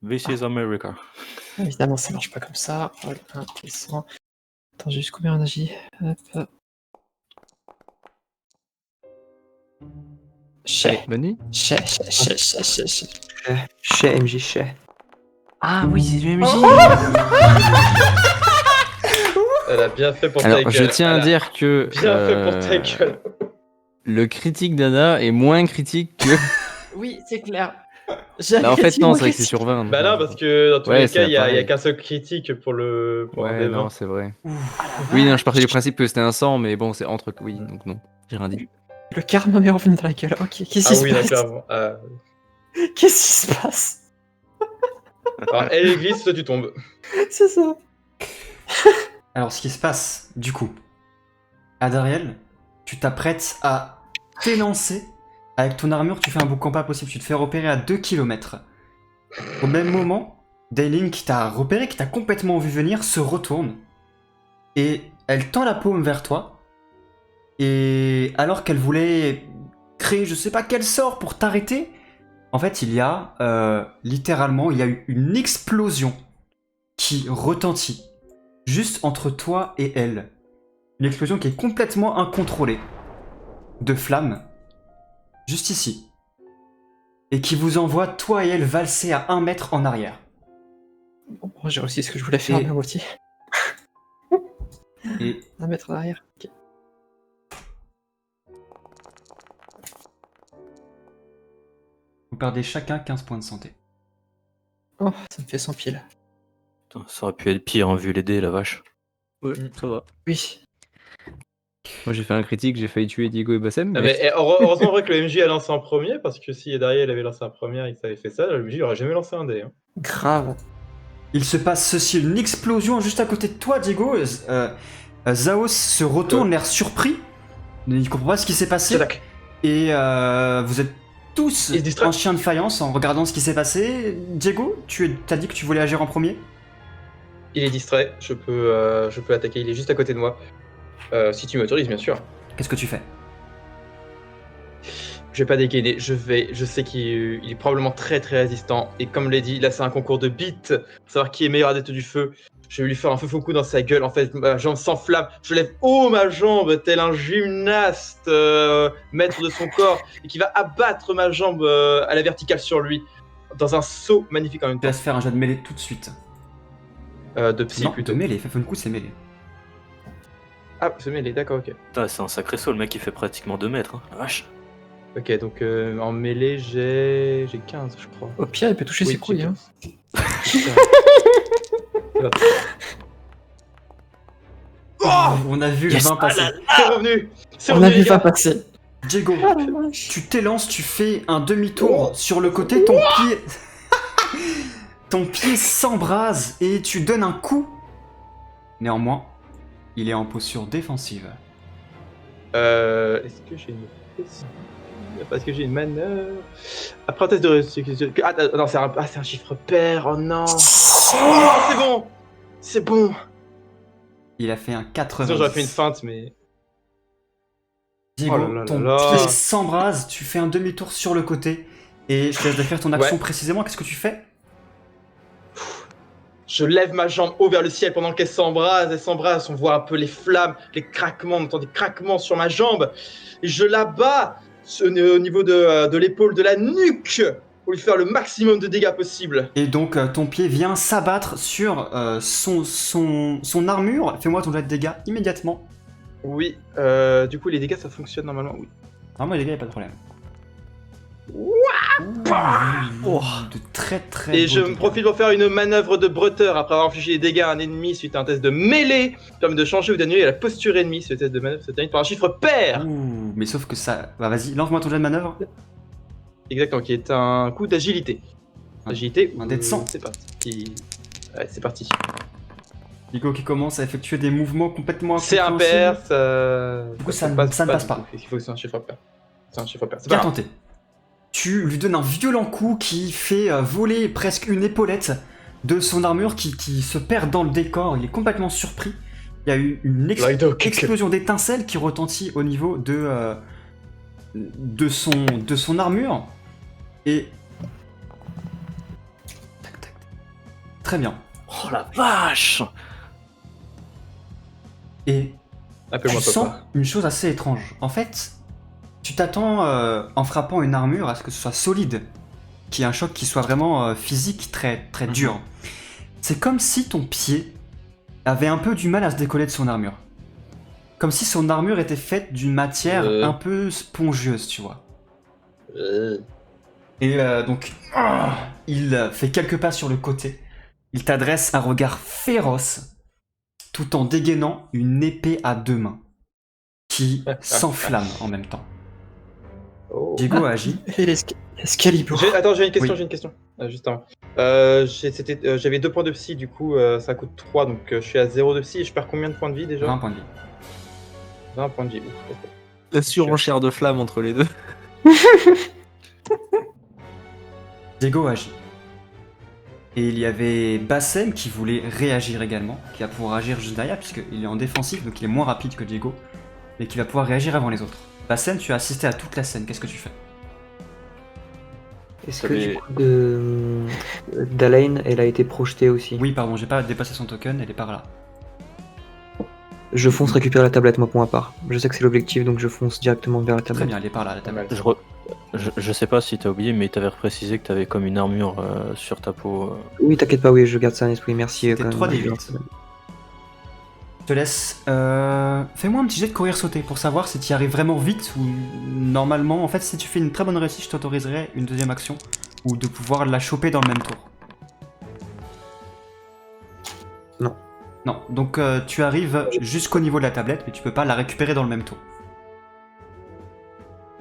This is America. Évidemment, ça marche pas comme ça. Voilà, intéressant. Attends, j'ai juste combien en agi? Hop. Allez, bonne nuit. Chez. Chez MJ, chez. Ah oui, c'est le MJ. Elle a bien fait pour ta Alors, gueule. je tiens à Elle a dire que Bien fait pour ta gueule. le critique d'Anna est moins critique que. Oui, c'est clair. Là, en fait, non, c'est vrai que c'est sur 20. Bah non, parce que dans tous Ouais, les c'est cas, il y a pareil. qu'un seul critique pour un Ouais, des non, 20. c'est vrai. Oui, non, je partais du principe que c'était un 100, mais bon, c'est entre. Oui, donc non, j'ai rien dit. Le karma m'est revenu dans la gueule. Ok, qu'est-ce Ah qui oui, se passe? d'accord. Qu'est-ce qui se passe? Alors, elle glisse, toi tu tombes. C'est ça. Alors, ce qui se passe, du coup, Adariel, tu t'apprêtes à t'élancer. Avec ton armure, tu fais un boucan pas possible. Tu te fais repérer à 2 km. Au même moment, Daylin, qui t'a repéré, qui t'a complètement vu venir, se retourne. Et elle tend la paume vers toi. Et alors qu'elle voulait créer je sais pas quel sort pour t'arrêter, en fait, il y a littéralement, il y a eu une explosion qui retentit juste entre toi et elle. Une explosion qui est complètement incontrôlée. De flammes. Juste ici. Et qui vous envoie, toi et elle, valser à 1 mètre en arrière. Bon, j'ai réussi ce que je voulais faire, Et- mais moitié. Et 1 mètre en arrière. Ok. vous perdez chacun 15 points de santé. Oh, ça me fait 100 piles. Putain, ça aurait pu être pire, hein, vu les dés, la vache. Ouais, ça va. Oui. Moi, j'ai fait un critique, j'ai failli tuer Diego et Bassem. Ah, mais heureusement vrai que le MJ a lancé en premier, parce que si derrière il avait lancé en premier et que ça avait fait ça, le MJ il aurait jamais lancé un dé. Hein. Grave. Il se passe ceci, une explosion juste à côté de toi, Diego. Zaos se retourne, l'air surpris. Il comprend pas ce qui s'est passé. Attaque. Et vous êtes tous Il se distrait. en chien de faïence en regardant ce qui s'est passé. Diego, t'as dit que tu voulais agir en premier? Il est distrait, je peux attaquer, il est juste à côté de moi. Si tu m'autorises, bien sûr. Qu'est-ce que tu fais? Je vais pas dégainer, je sais qu'il est probablement très très résistant. Et comme l'a dit, là c'est un concours de beats, pour savoir qui est meilleur adepte du feu. Je vais lui faire un feu coup dans sa gueule. En fait, ma jambe s'enflamme. Je lève haut ma jambe, tel un gymnaste, maître de son corps, et qui va abattre ma jambe à la verticale sur lui, dans un saut magnifique en même Tu temps. vas se faire un jet de mêlée tout de suite. De psy non, plutôt. de mêlée, fais un coup, c'est mêlée. Ah, c'est mêlé, d'accord, ok. Putain, c'est un sacré saut, le mec il fait pratiquement 2 mètres, hein, la vache. Ok, donc en mêlée, j'ai 15, je crois. Au pire, il peut toucher Oui, ses couilles. Hein. On a vu Yes. le 20 passer. C'est revenu. C'est On a revenu, vu les pas gars. passer. Diego, Ah la vache. tu t'élances, tu fais un demi-tour sur le côté, ton pied... ton pied s'embrase et tu donnes un coup. Néanmoins, il est en posture défensive. Est-ce que j'ai une question? Parce que j'ai une manœuvre. Après un test de réussite. Ah non, c'est un chiffre pair. Oh non. Oh, c'est bon. C'est bon. Il a fait un 80. Sinon j'aurais fait une feinte, mais. Diego, Oh là là ton là là. pied s'embrase, tu fais un demi-tour sur le côté et je te laisse décrire ton action Ouais. précisément. Qu'est-ce que tu fais? Je lève ma jambe haut vers le ciel pendant qu'elle s'embrase, on voit un peu les flammes, les craquements, on entend des craquements sur ma jambe. Et je la bats au niveau de l'épaule, de la nuque, pour lui faire le maximum de dégâts possible. Et donc ton pied vient s'abattre sur son armure. Fais-moi ton jet de dégâts immédiatement. Oui, du coup les dégâts ça fonctionne normalement, oui. Vraiment les dégâts, y'a pas de problème. Ouh, de très très Et beaux je dégâts. me profite pour faire une manœuvre de bretteur après avoir infligé des dégâts à un ennemi suite à un test de mêlée, qui permet de changer ou d'annuler la posture ennemie. Ce test de manœuvre se termine par un chiffre pair. Ouh, mais sauf que ça... Bah vas-y, lance-moi ton jet de manœuvre. Exactement, qui est un coup d'agilité. Agilité, un dé de 100. C'est parti. Ouais, c'est parti. Diego qui commence à effectuer des mouvements complètement C'est un incompréhensibles. pair, ça. Du coup, ça ne passe du pas. tout. Il faut que c'est un chiffre pair. C'est un chiffre pair. C'est pas Bien grave. tenté. Tu lui donnes un violent coup qui fait voler presque une épaulette de son armure qui se perd dans le décor. Il est complètement surpris. Il y a eu une explosion d'étincelles qui retentit au niveau de son armure. Et... Tac, tac. Très bien. Oh la vache! Et Appelle-moi tu sens papa. une chose assez étrange. En fait, tu t'attends en frappant une armure à ce que ce soit solide, qu'il y ait un choc qui soit vraiment physique, très, très dur. C'est comme si ton pied avait un peu du mal à se décoller de son armure. Comme si son armure était faite d'une matière un peu spongieuse, tu vois. Et donc, il fait quelques pas sur le côté. Il t'adresse un regard féroce, tout en dégainant une épée à deux mains, qui s'enflamme en même temps. Oh. Diego agit. Et l'Excalibur. Attends, j'ai une question, Oui. juste avant. J'avais 2 points de psy, du coup ça coûte 3, donc je suis à 0 de psy et je perds combien de points de vie déjà? 20 points de vie. 20 points de vie. Ouf, La surenchère de flamme entre les deux. Diego agit. Et il y avait Bassem qui voulait réagir également, qui va pouvoir agir juste derrière, puisqu'il est en défensif, donc il est moins rapide que Diego, mais qui va pouvoir réagir avant les autres. Bassem, tu as assisté à toute la scène, qu'est-ce que tu fais? Est-ce que du coup Dalain, elle a été projetée aussi? Oui, pardon, j'ai pas dépassé son token, elle est par là. Je fonce récupérer la tablette moi pour ma part. Je sais que c'est l'objectif donc je fonce directement vers la Très tablette. bien, elle est par là, la tablette. Je sais pas si t'as oublié, mais t'avais précisé que t'avais comme une armure sur ta peau. Oui, t'inquiète pas, oui, je garde ça en esprit, merci. C'était quand même. 3d8. Je te laisse. Fais-moi un petit jet de courir-sauter pour savoir si tu y arrives vraiment vite ou normalement. En fait, si tu fais une très bonne réussite, je t'autoriserai une deuxième action ou de pouvoir la choper dans le même tour. Non. Non, donc tu arrives jusqu'au niveau de la tablette, mais tu peux pas la récupérer dans le même tour.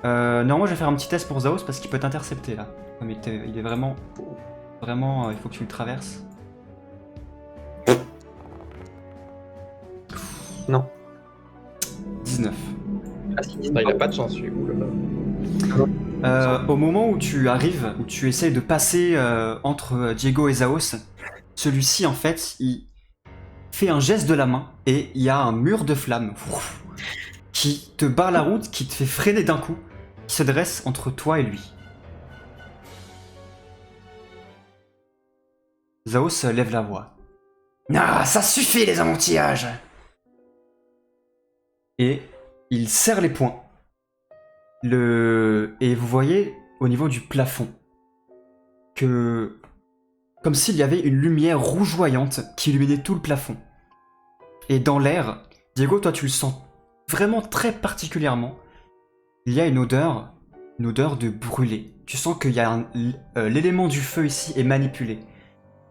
Néanmoins, je vais faire un petit test pour Zaos parce qu'il peut t'intercepter là. Comme il est vraiment. Vraiment, il faut que tu le traverses. Non. 19. Ah, si, Non, il a pas de chance, lui. Ouh là là. Au moment où tu arrives, où tu essayes de passer entre Diego et Zaos, celui-ci en fait, il fait un geste de la main et il y a un mur de flammes qui te barre la route, qui te fait freiner d'un coup, qui se dresse entre toi et lui. Zaos lève la voix. Ah, ça suffit les amontillages! Et il serre les poings. Et vous voyez au niveau du plafond que comme s'il y avait une lumière rougeoyante qui illuminait tout le plafond. Et dans l'air, Diego, toi tu le sens vraiment très particulièrement. Il y a une odeur de brûlé. Tu sens qu'il y a l'élément du feu ici est manipulé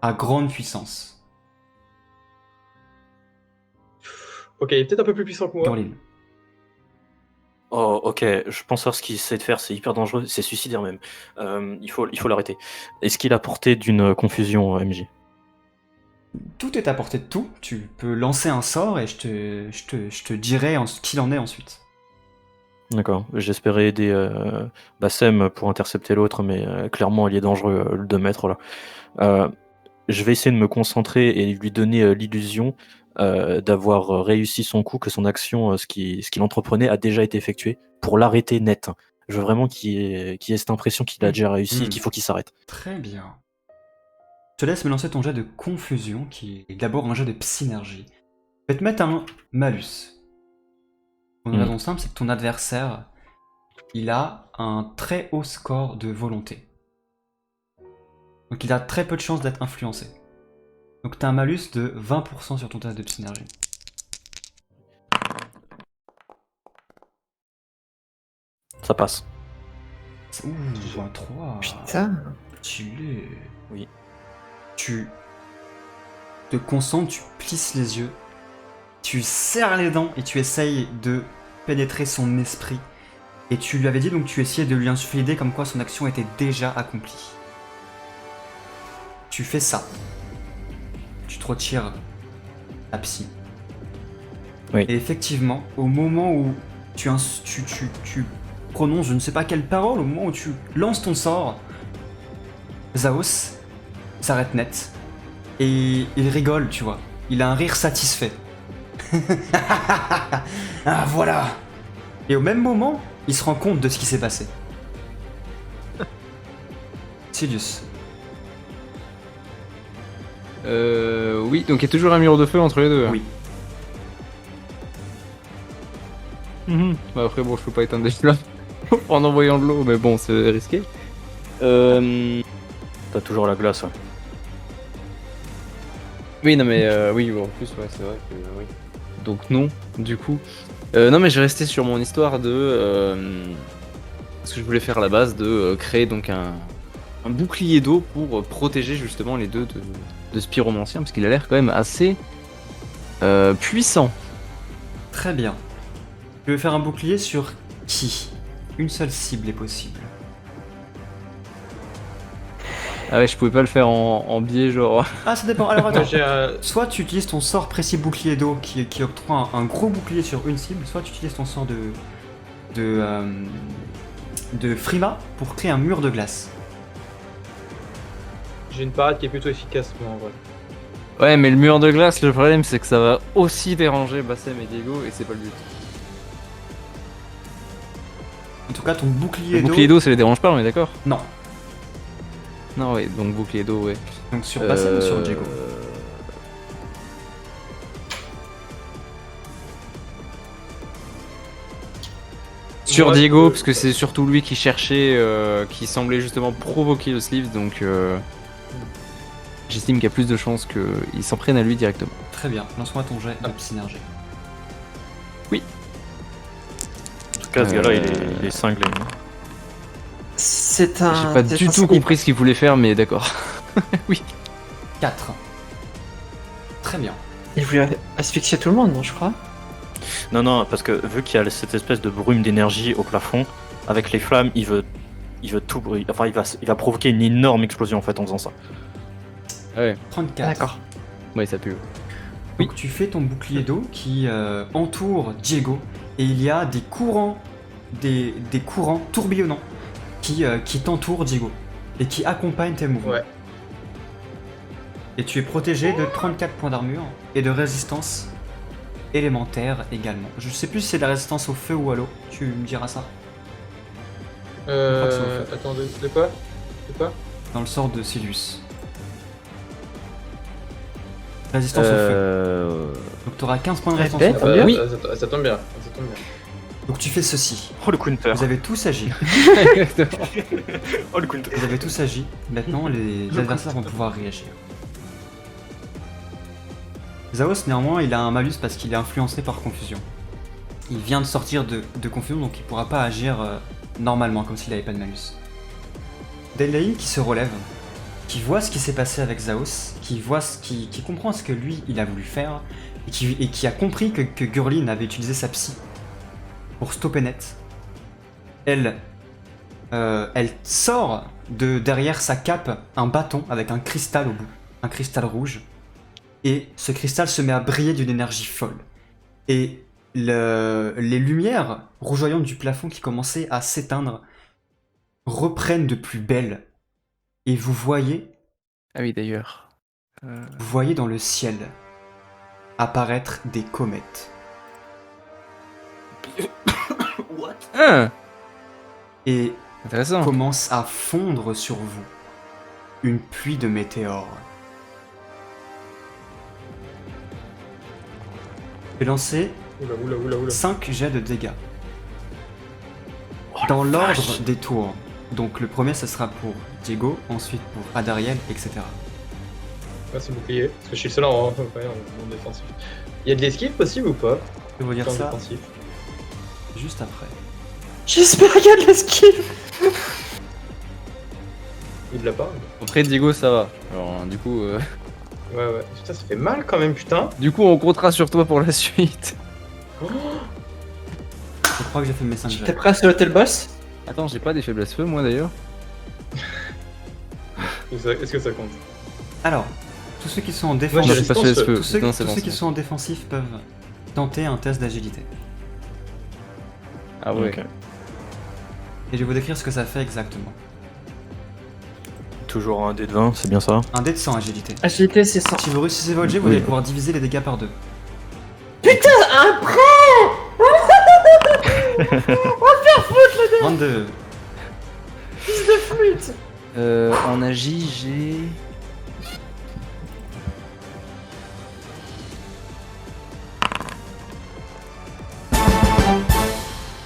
à grande puissance. Ok, il est peut-être un peu plus puissant que moi. Dorlin. Oh, ok, je pense savoir ce qu'il essaie de faire, c'est hyper dangereux, c'est suicidaire même. Il faut l'arrêter. Est-ce qu'il a porté d'une confusion, MJ? tout est à portée de tout. Tu peux lancer un sort et je te dirai ce qu'il en est ensuite. D'accord. J'espérais aider Bassem pour intercepter l'autre, mais clairement, il est dangereux, le 2 mètres là. Je vais essayer de me concentrer et lui donner l'illusion d'avoir réussi son coup, que son action, ce qu'il entreprenait, a déjà été effectué, pour l'arrêter net. Je veux vraiment qu'il ait cette impression qu'il a déjà réussi et qu'il faut qu'il s'arrête. Très bien. Je te laisse me lancer ton jet de confusion, qui est d'abord un jet de synergie. Je vais te mettre un malus. Pour une raison simple, c'est que ton adversaire, il a un très haut score de volonté. Donc il a très peu de chances d'être influencé. Donc tu as un malus de 20% sur ton test de synergie. Ça passe. Ouh, un 3. Putain. Stylé. Oui. Tu te concentres, tu plisses les yeux, tu serres les dents et tu essayes de pénétrer son esprit. Et tu lui avais dit, donc tu essayais de lui insuffler l'idée comme quoi son action était déjà accomplie. Tu fais ça. Tu te retires la psy. Oui. Et effectivement, au moment où tu prononces je ne sais pas quelle parole, au moment où tu lances ton sort, Zaos s'arrête net. Et il rigole, tu vois. Il a un rire satisfait. Ah, voilà. Et au même moment, il se rend compte de ce qui s'est passé. Sidious. Oui, donc il y a toujours un mur de feu entre les deux. Oui. Bah après, bon, je peux pas éteindre des flammes en envoyant de l'eau, mais bon, c'est risqué. T'as toujours la glace. Ouais. Oui, non, mais oui, bon, en plus, ouais, c'est vrai que oui. Donc, non, du coup. Non, mais je vais rester sur mon histoire de. Ce que je voulais faire à la base, de créer donc un bouclier d'eau pour protéger justement les deux de ce pyromancien, parce qu'il a l'air quand même assez puissant. Très bien. Tu veux faire un bouclier sur qui? Une seule cible est possible. Ah ouais, je pouvais pas le faire en biais, genre. Ah, ça dépend. Alors attends. Moi, j'ai Soit tu utilises ton sort précis bouclier d'eau qui octroie un gros bouclier sur une cible, soit tu utilises ton sort de Frima pour créer un mur de glace. j'ai une parade qui est plutôt efficace, moi, en vrai. Ouais, mais le mur de glace, le problème, c'est que ça va aussi déranger Bassem et Diego, et c'est pas le but. En tout cas, ton bouclier Le d'eau. bouclier d'eau, ça les dérange pas, on est d'accord? Non. Non, ouais, donc bouclier d'eau, ouais. Donc sur Bassem ou sur Diego? Sur Moi, Diego, je- parce que c'est surtout lui qui cherchait, qui semblait justement provoquer le sleeve, donc j'estime qu'il y a plus de chances qu'il s'en prenne à lui directement. Très bien. Lance-moi ton jet de synergie. En tout cas, ce gars-là, il est cinglé. C'est un. J'ai pas c'est du un tout sniper. compris ce qu'il voulait faire, mais d'accord. Oui. 4. Très bien. Il voulait asphyxier tout le monde, non, je crois. Non, parce que vu qu'il y a cette espèce de brume d'énergie au plafond, avec les flammes, il veut tout brûler. Enfin, il va provoquer une énorme explosion en fait en faisant ça. Ouais, 34. D'accord. ouais, ça pue. Donc tu fais ton bouclier d'eau qui entoure Diego et il y a des courants tourbillonnants qui t'entourent Diego et qui accompagnent tes mouvements. Ouais. Et tu es protégé de 34 points d'armure et de résistance élémentaire également. Je sais plus si c'est de la résistance au feu ou à l'eau, tu me diras ça. crois que c'est au fait. Attends, de quoi? De quoi? Dans le sort de Silius. Résistance au feu. Donc tu auras 15 points de résistance Répète. au Tant feu. mieux. Oui. Ça tombe bien, ça tombe bien. Donc tu fais ceci. Oh le counter. Vous avez tous agi. Oh le counter. Vous avez tous agi. Maintenant, les adversaires vont pouvoir réagir. Zaos, néanmoins, il a un malus parce qu'il est influencé par confusion. Il vient de sortir de confusion, donc il pourra pas agir normalement, comme s'il n'avait pas de malus. Delain qui se relève, qui voit ce qui s'est passé avec Zaos, qui comprend ce que lui, il a voulu faire, et qui a compris que Gurlin avait utilisé sa psy pour stopper net. Elle sort de derrière sa cape un bâton avec un cristal au bout, un cristal rouge. et ce cristal se met à briller d'une énergie folle. Et les lumières rougeoyantes du plafond qui commençaient à s'éteindre reprennent de plus belle. Et vous voyez Ah oui, d'ailleurs. dans le ciel apparaître des comètes. Ah, Et intéressant. commence à fondre sur vous une pluie de météores. Je vais lancer Oula. 5 jets de dégâts. Dans l'ordre des tours. Donc le premier, ce sera pour Diego, ensuite pour Adariel, etc. Merci bouclier, parce que je suis le seul en défensif. Il y a de l'esquive possible ou pas? Je vais vous dire En ça défensif. juste après. J'espère qu'il y a de l'esquive. Ou de la part. Contre Diego, ça va. Alors, du coup, Ouais. Putain, ça fait mal quand même, putain. on comptera sur toi pour la suite. Je crois que j'ai fait mes 5 T'es jets. prêt à sauter le boss? Attends, j'ai pas des faiblesses feu, moi d'ailleurs. Est-ce que ça compte? Alors, tous ceux qui sont en Moi, défense, j'ai j'ai pas résistance, faiblesse feu. tous ceux, Non, tous c'est bon, ceux c'est qui bon. sont en défensif peuvent tenter un test d'agilité. Ah ouais. Ok. Et je vais vous décrire ce que ça fait exactement. Toujours un dé de 20, c'est bien ça? Un dé de 100 agilité. Agilité, c'est 100. Si vous réussissez votre jet, vous Oui. allez pouvoir diviser les dégâts par 2. Un prêt 22. de flûte. En agi, j'ai.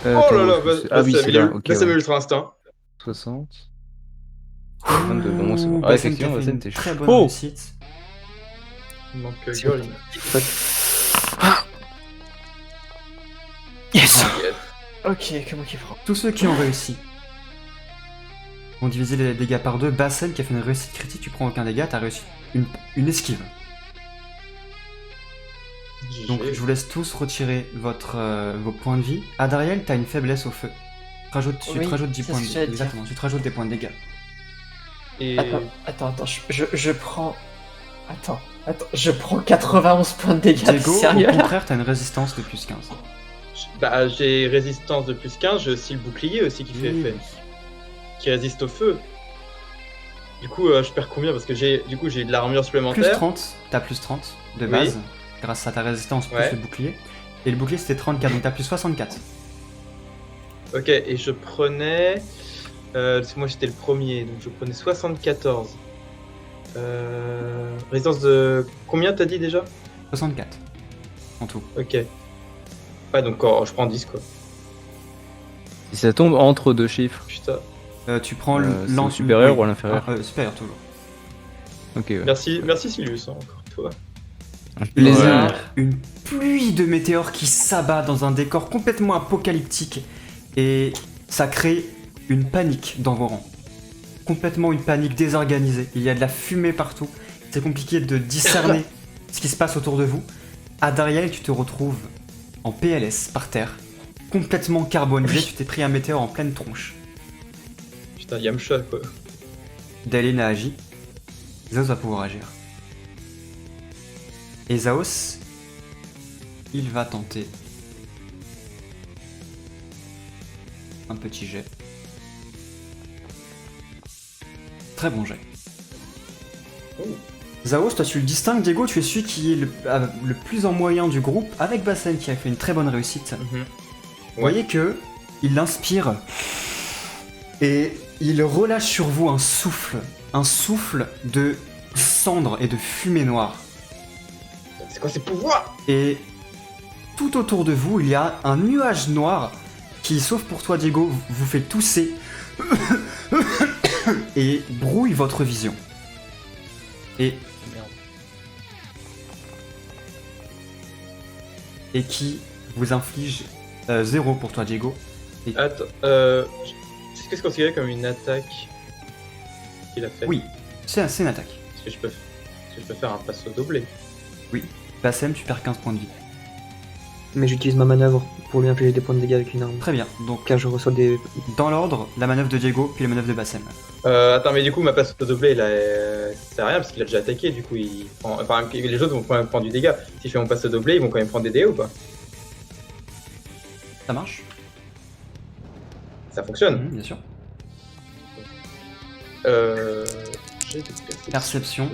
Oh là là, Ah oui, c'est là, ok. ça ouais. ultra instinct. 60. 22, bon, c'est bon. Ah, Bassem qui a effectivement, fait Bassem, une t'es très chaud. bonne réussite. Donc, C'est Gold. Yes! Ok, comment qu'il prend? Tous ceux qui ont réussi vont diviser les dégâts par 2. Bassem qui a fait une réussite critique, tu prends aucun dégât, t'as réussi une esquive. Donc je vous laisse tous retirer vos points de vie. Adariel, t'as une faiblesse au feu. Tu te Oui, rajoutes 10 c'est points ce de que j'allais dégâts. dire. Exactement, tu te rajoutes des points de dégâts. Et... Attends, je prends... Attends, je prends 91 points de dégâts, t'es Diego, sérieux au là? contraire, t'as une résistance de plus 15. Bah, j'ai résistance de plus 15, j'ai aussi le bouclier aussi qui fait effet. Qui résiste au feu. Du coup, je perds combien? Parce que j'ai de l'armure Plus supplémentaire. 30, t'as plus 30 de Oui. base, grâce à ta résistance plus Ouais. le bouclier. Et le bouclier c'était 34, donc t'as plus 64. Ok, et je prenais... parce que moi j'étais le premier, donc je prenais 74. Résistance de... Combien t'as dit déjà? 64 en tout. Ok. Ouais, donc je prends 10 quoi. Si ça tombe entre deux chiffres, Putain. Tu prends c'est au supérieur ou à l'inférieur? Supérieur toujours. Ok, ouais. Merci Silius, hein, encore toi. Plaisir. Une pluie de météores qui s'abat dans un décor complètement apocalyptique et ça crée une panique dans vos rangs. Complètement une panique désorganisée. Il y a de la fumée partout. C'est compliqué de discerner ce qui se passe autour de vous. Adariel, tu te retrouves en PLS par terre, complètement carbonisé. Tu t'es pris un météore en pleine tronche. Putain, Yamcha quoi. Dalin a agi. Zaos va pouvoir agir. Et Zaos, il va tenter un petit jet. Très bon jet. Zaos, toi tu le distingues, Diego, tu es celui qui est le plus en moyen du groupe, avec Bassem qui a fait une très bonne réussite. Vous voyez que il inspire et il relâche sur vous un souffle de cendres et de fumée noire. C'est quoi ces pouvoirs? Et tout autour de vous, il y a un nuage noir qui, sauf pour toi Diego, vous fait tousser et brouille votre vision. Et qui vous inflige 0 pour toi Diego. Attends, est-ce que c'est considéré comme une attaque qu'il a fait? Oui, c'est une attaque. Est-ce que je peux faire un passo doublé? Bassem, tu perds 15 points de vie. Mais j'utilise ma manœuvre pour lui infliger des points de dégâts avec une arme. Très bien. Donc, Car je reçois des... dans l'ordre, la manœuvre de Diego, puis la manœuvre de Bassem. Attends, mais du coup, ma passe au doublé, là, ça sert à rien parce qu'il a déjà attaqué. Du coup, enfin, les autres vont quand même prendre du dégât. Si je fais mon passe au doublé, ils vont quand même prendre des dégâts ou pas? Ça marche? Ça fonctionne. Bien sûr. J'ai des Perception.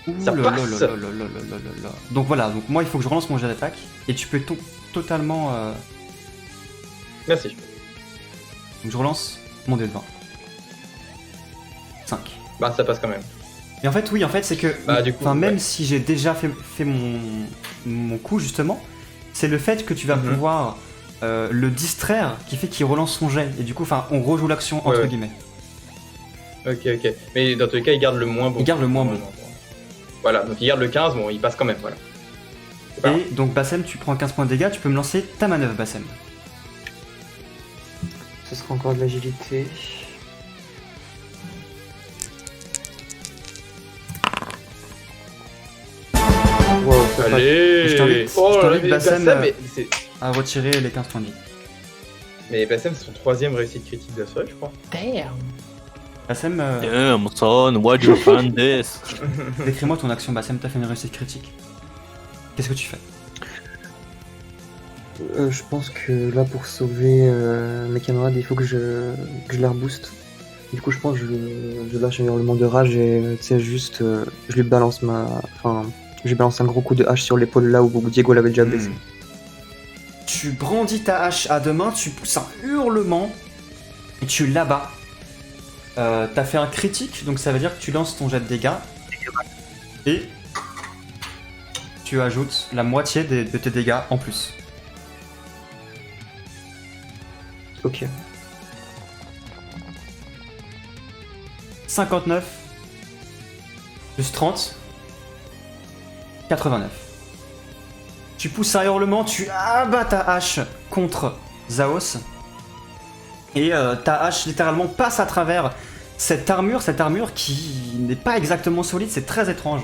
Ouh Ça là là passe. là là là là là là là. Donc voilà, donc moi il faut que je relance mon jet d'attaque et tu peux totalement. Merci. Donc je relance mon dé de 20. 5. Bah, ça passe quand même. Et en fait, oui, en fait, c'est que. Bah, du coup, enfin, même ouais. si j'ai déjà fait mon coup, justement, c'est le fait que tu vas Mhm. pouvoir le distraire qui fait qu'il relance son jet. Et du coup, enfin, on rejoue l'action entre Ouais. guillemets. Ok. Mais dans tous les cas, il garde le moins bon. Il garde le moins bon. Voilà, donc il garde le 15, bon, il passe quand même, voilà. C'est pas grave. Et donc, Bassem, tu prends 15 points de dégâts, tu peux me lancer ta manœuvre, Bassem. Ce sera encore de l'agilité. Wow, ça passe. Allez je t'invite- Oh je là là, t'invite, mais Bassem, à À retirer les 15 points de vie. Mais Bassem, c'est son 3ème réussite critique de la soirée, je crois. Bassem, Damn, son, why'd you find this? décris-moi ton action, Bassem, t'as fait une réussite critique. Qu'est-ce que tu fais? Je pense que là, pour sauver mes camarades, il faut que je les rebooste. Du coup, je pense que je lâche un hurlement de rage et tu sais, juste, je lui balance je lui balance un gros coup de hache sur l'épaule là où Diego l'avait déjà blessé. Tu brandis ta hache à deux mains, tu pousses un hurlement et tu l'abats. T'as fait un critique, donc ça veut dire que tu lances ton jet de dégâts et tu ajoutes la moitié de tes dégâts en plus. Ok. 59 plus 30, 89. Tu pousses un hurlement, tu abats ta hache contre Zaos. Et ta hache littéralement passe à travers cette armure qui n'est pas exactement solide, c'est très étrange.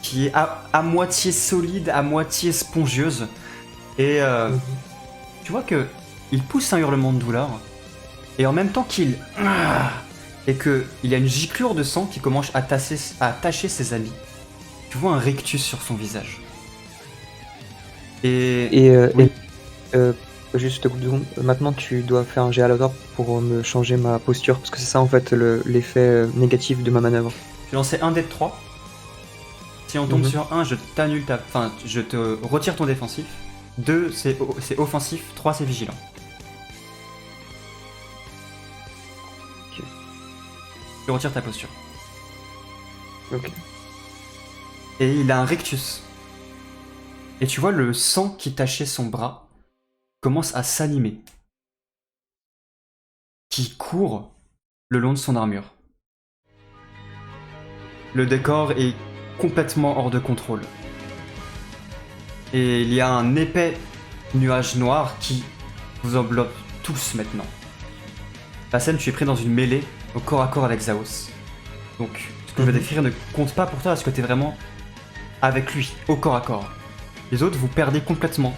Qui est à moitié solide, à moitié spongieuse. Et tu vois que il pousse un hurlement de douleur. Et en même temps qu'il... et qu'il y a une giclure de sang qui commence à tacher ses habits. Tu vois un rictus sur son visage. Oui. Juste 2 secondes. Maintenant, tu dois faire un jet aléatoire pour me changer ma posture, parce que c'est ça en fait l'effet négatif de ma manœuvre. Tu lançais un dé de 3. Si on tombe Mhm. sur 1, je t'annule enfin, je te retire ton défensif. 2, c'est offensif. 3, c'est vigilant. Ok. Tu retires ta posture. Ok. Et il a un rictus. Et tu vois le sang qui tachait son bras commence à s'animer. Qui court le long de son armure. Le décor est complètement hors de contrôle. Et il y a un épais nuage noir qui vous enveloppe tous maintenant. Bassem, tu es pris dans une mêlée au corps à corps avec Zaos. Donc, ce que je vais décrire ne compte pas pour toi parce que tu es vraiment avec lui, au corps à corps. Les autres, vous perdez complètement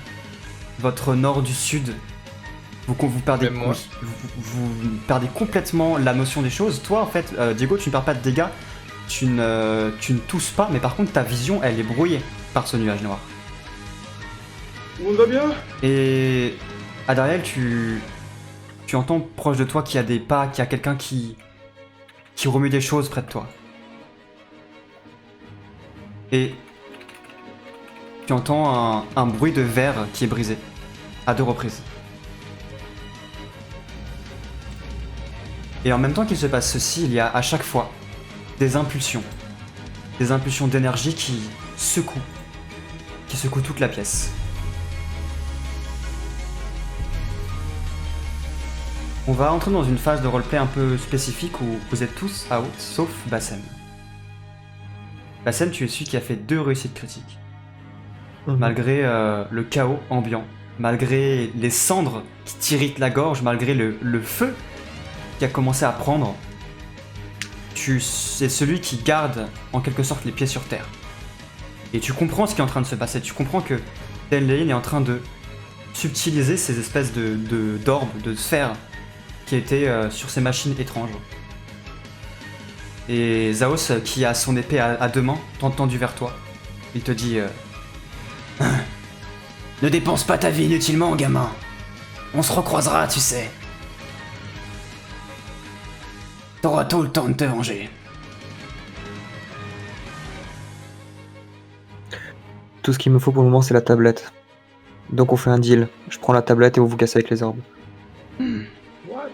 votre nord du sud. Vous perdez, Même moi. vous perdez complètement la notion des choses. Toi, en fait, Diego, tu ne perds pas de dégâts. Tu ne tousses pas, mais par contre, ta vision, elle est brouillée par ce nuage noir. Tout le monde va bien? Et Adariel, tu entends proche de toi qu'il y a des pas, qu'il y a quelqu'un qui remue des choses près de toi. Et tu entends un bruit de verre qui est brisé, à 2 reprises. Et en même temps qu'il se passe ceci, il y a à chaque fois des impulsions d'énergie qui secouent toute la pièce. On va entrer dans une phase de roleplay un peu spécifique où vous êtes tous out, sauf Bassem. Bassem, tu es celui qui a fait 2 réussites critiques. Malgré le chaos ambiant, malgré les cendres qui t'irritent la gorge, malgré le feu qui a commencé à prendre, tu es celui qui garde en quelque sorte les pieds sur terre. Et tu comprends ce qui est en train de se passer, tu comprends que Denlein est en train de subtiliser ces espèces d'orbes, de sphères qui étaient sur ces machines étranges. Et Zaos, qui a son épée à deux mains, tendu vers toi, il te dit ne dépense pas ta vie inutilement, gamin. On se recroisera, tu sais. T'auras tout le temps de te venger. Tout ce qu'il me faut pour le moment, c'est la tablette. Donc on fait un deal. Je prends la tablette et vous vous cassez avec les orbes. What?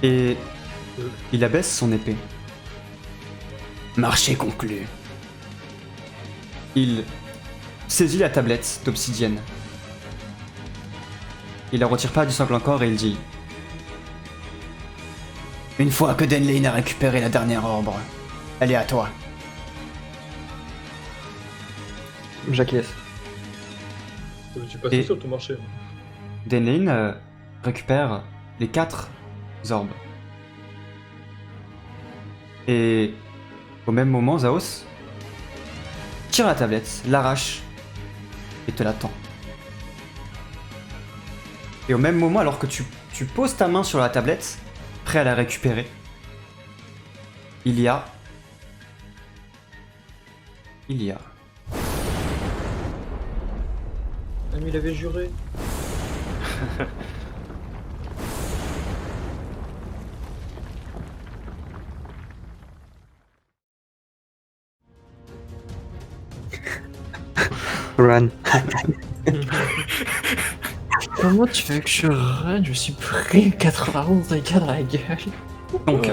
Et il abaisse son épée. Marché conclu. Il saisit la tablette d'obsidienne. Il la retire pas du simple encore et il dit: une fois que Denlein a récupéré la dernière orbe, elle est à toi. J'acquiesce. Tu passes Et- sur ton marché. Denlein récupère les 4 orbes. Et au même moment, Zaos tire la tablette, l'arrache et te la tend. Et au même moment, alors que tu poses ta main sur la tablette, prêt à la récupérer, il y a... Ah, mais il avait juré. Run. Comment tu veux que je run? Je suis pris 91 dégâts dans la gueule. Donc,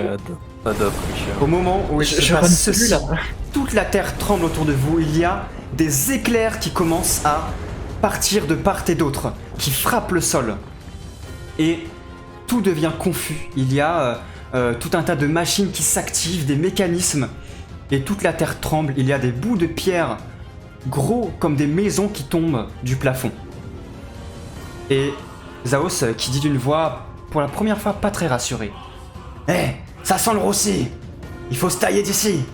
Adopte, Richard. au moment où il Je se run passe plus ceci, là. toute la terre tremble autour de vous. Il y a des éclairs qui commencent à partir de part et d'autre, qui frappent le sol. Et tout devient confus. Il y a tout un tas de machines qui s'activent, des mécanismes, et toute la terre tremble. Il y a des bouts de pierre gros comme des maisons qui tombent du plafond. Et Zaos qui dit d'une voix, pour la première fois, pas très rassurée: hé, ça sent le roussi. Il faut se tailler d'ici.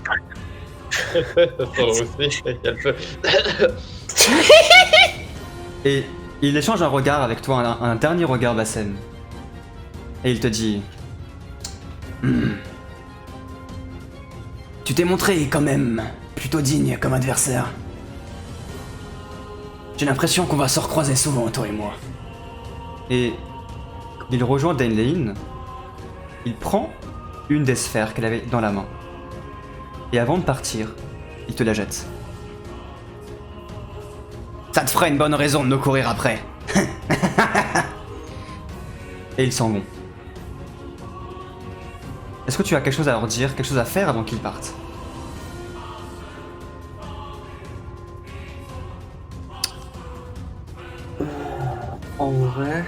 Ça sent le aussi. Il y a le feu. Et il échange un regard avec toi, un dernier regard, Bassem. Et il te dit: tu t'es montré quand même plutôt digne comme adversaire. J'ai l'impression qu'on va se recroiser souvent, toi et moi. Et il rejoint Denlein. Il prend une des sphères qu'elle avait dans la main. Et avant de partir, il te la jette. Ça te fera une bonne raison de nous courir après. Et ils s'en vont. Est-ce que tu as quelque chose à leur dire, quelque chose à faire avant qu'ils partent? En vrai...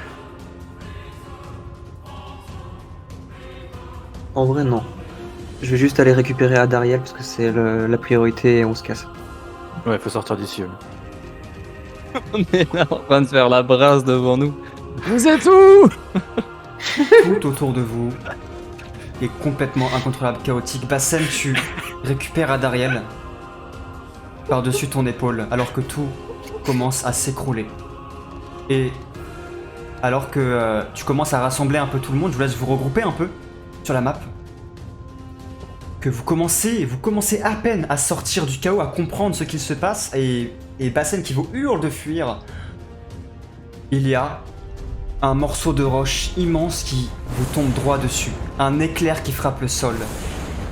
En vrai, non. Je vais juste aller récupérer Adariel parce que c'est la priorité et on se casse. Ouais, faut sortir d'ici. On est là en train de faire la brasse devant nous. Vous êtes où? Tout autour de vous est complètement incontrôlable, chaotique. Bassem, tu récupères Adariel par-dessus ton épaule alors que tout commence à s'écrouler. Et alors que tu commences à rassembler un peu tout le monde, je vous laisse vous regrouper un peu sur la map. Que vous commencez à peine à sortir du chaos, à comprendre ce qu'il se passe, et Bassem qui vous hurle de fuir. Il y a un morceau de roche immense qui vous tombe droit dessus, un éclair qui frappe le sol.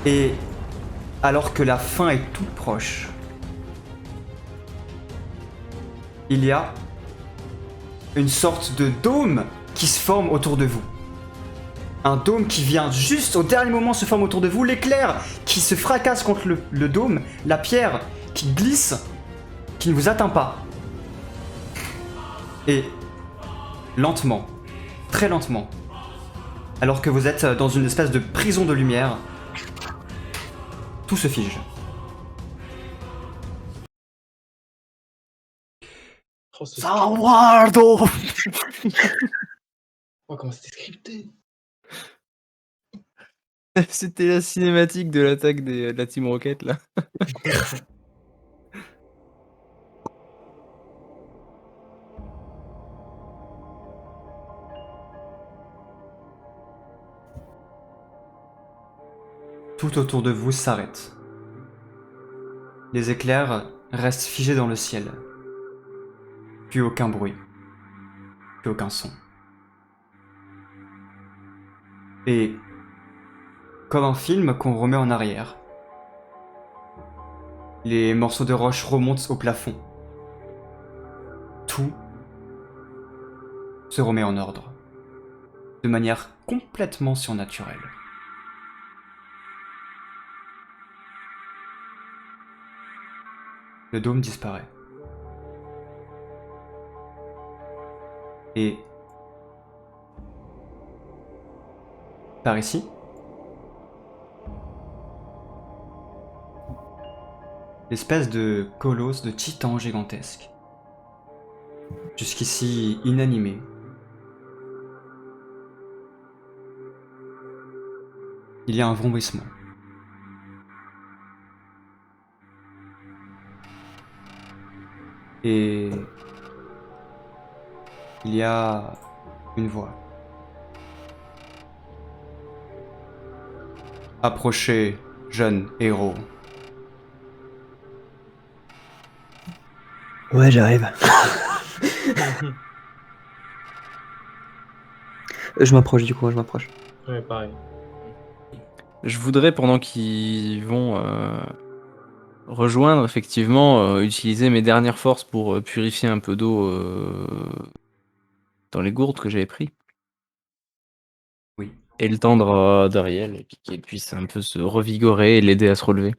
Et alors que la fin est toute proche, il y a une sorte de dôme qui se forme autour de vous. Un dôme qui vient juste au dernier moment se forme autour de vous, l'éclair qui se fracasse contre le dôme, la pierre qui glisse, qui ne vous atteint pas. Et lentement, très lentement, alors que vous êtes dans une espèce de prison de lumière, tout se fige. Oh, c'est Salvardo! Oh, comment c'était scripté. C'était la cinématique de l'attaque de la Team Rocket là. tout autour de vous s'arrête. Les éclairs restent figés dans le ciel. Plus aucun bruit. Plus aucun son. Et comme un film qu'on remet en arrière, les morceaux de roche remontent au plafond. Tout se remet en ordre, de manière complètement surnaturelle. Le dôme disparaît. Et par ici, l'espèce de colosse de titan gigantesque, jusqu'ici inanimé, il y a un vrombissement. Et il y a une voix. Approchez, jeune héros. Ouais, j'arrive. Je m'approche du coup, je m'approche. Ouais, pareil. Je voudrais, pendant qu'ils vont rejoindre, effectivement, utiliser mes dernières forces pour purifier un peu d'eau dans les gourdes que j'avais pris. Oui. Et le tendre à Dariel, et puis qu'il puisse un peu se revigorer et l'aider à se relever.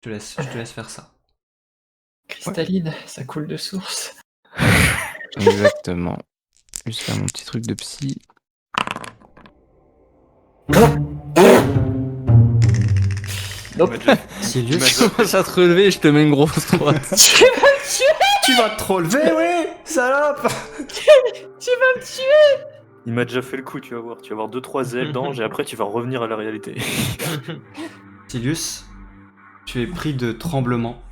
Je te laisse faire ça. Cristalline, ça coule de source. Exactement. Juste faire mon petit truc de psy. Nope. Silius, Tu commences à te relever et je te mets une grosse droite. tu vas te relever, oui, salope. Il m'a déjà fait le coup, tu vas voir. Tu vas avoir 2-3 ailes d'ange et après tu vas revenir à la réalité. Silius, tu es pris de tremblements,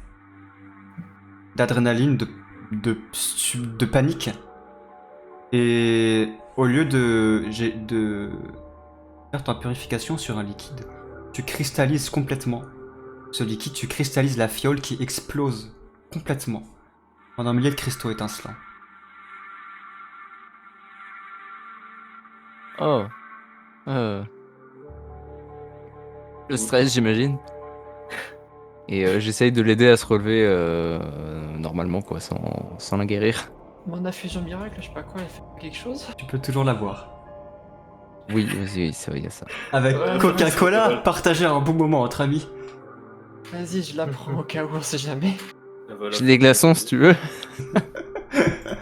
d'adrénaline, de panique. Et au lieu de faire ta purification sur un liquide, tu cristallises complètement ce liquide, tu cristallises la fiole qui explose complètement en un millier de cristaux étincelants. Oh. Le stress, j'imagine. Et j'essaye de l'aider à se relever normalement, quoi, sans la guérir. Mon infusion miracle, je sais pas quoi, elle fait quelque chose. Tu peux toujours l'avoir. Oui, vas-y, oui, ça va, il y a ça. Avec Ouais, Coca-Cola, partager un bon moment entre amis. Vas-y, je la prends au cas où, on sait jamais. J'ai des glaçons si tu veux.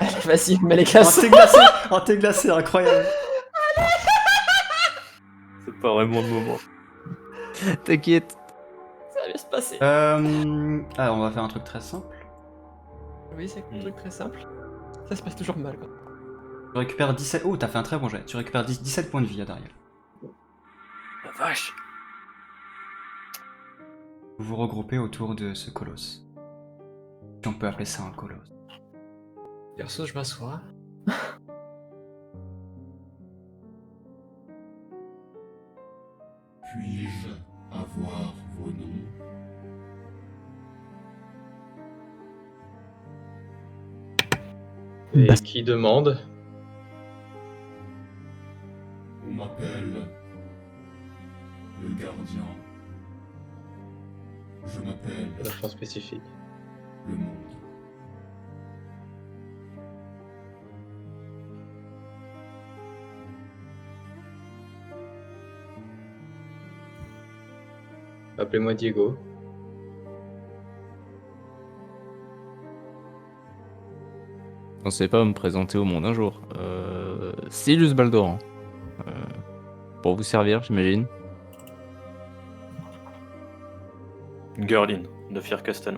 Allez, vas-y, mets les Un glaçons. thé glacé, incroyable. C'est pas vraiment le moment. T'inquiète. Ça va bien se passer. Alors on va faire un truc très simple. Oui, c'est un truc très simple. Ça se passe toujours mal, quoi. Tu récupères 17... Oh, t'as fait un très bon jet. Tu récupères 17 points de vie à Dariel. La vache. Vous vous regroupez autour de ce colosse. Si on peut appeler ça un colosse. Perso, je m'assois. Puis-je avoir vos noms? Et qui demande? On m'appelle le gardien. Je m'appelle La fin spécifique. le monde. Appelez-moi Diego. Je pensais pas me présenter au monde un jour. Silius Baldoran. Pour vous servir, j'imagine. Gurlin, de Fier Castan.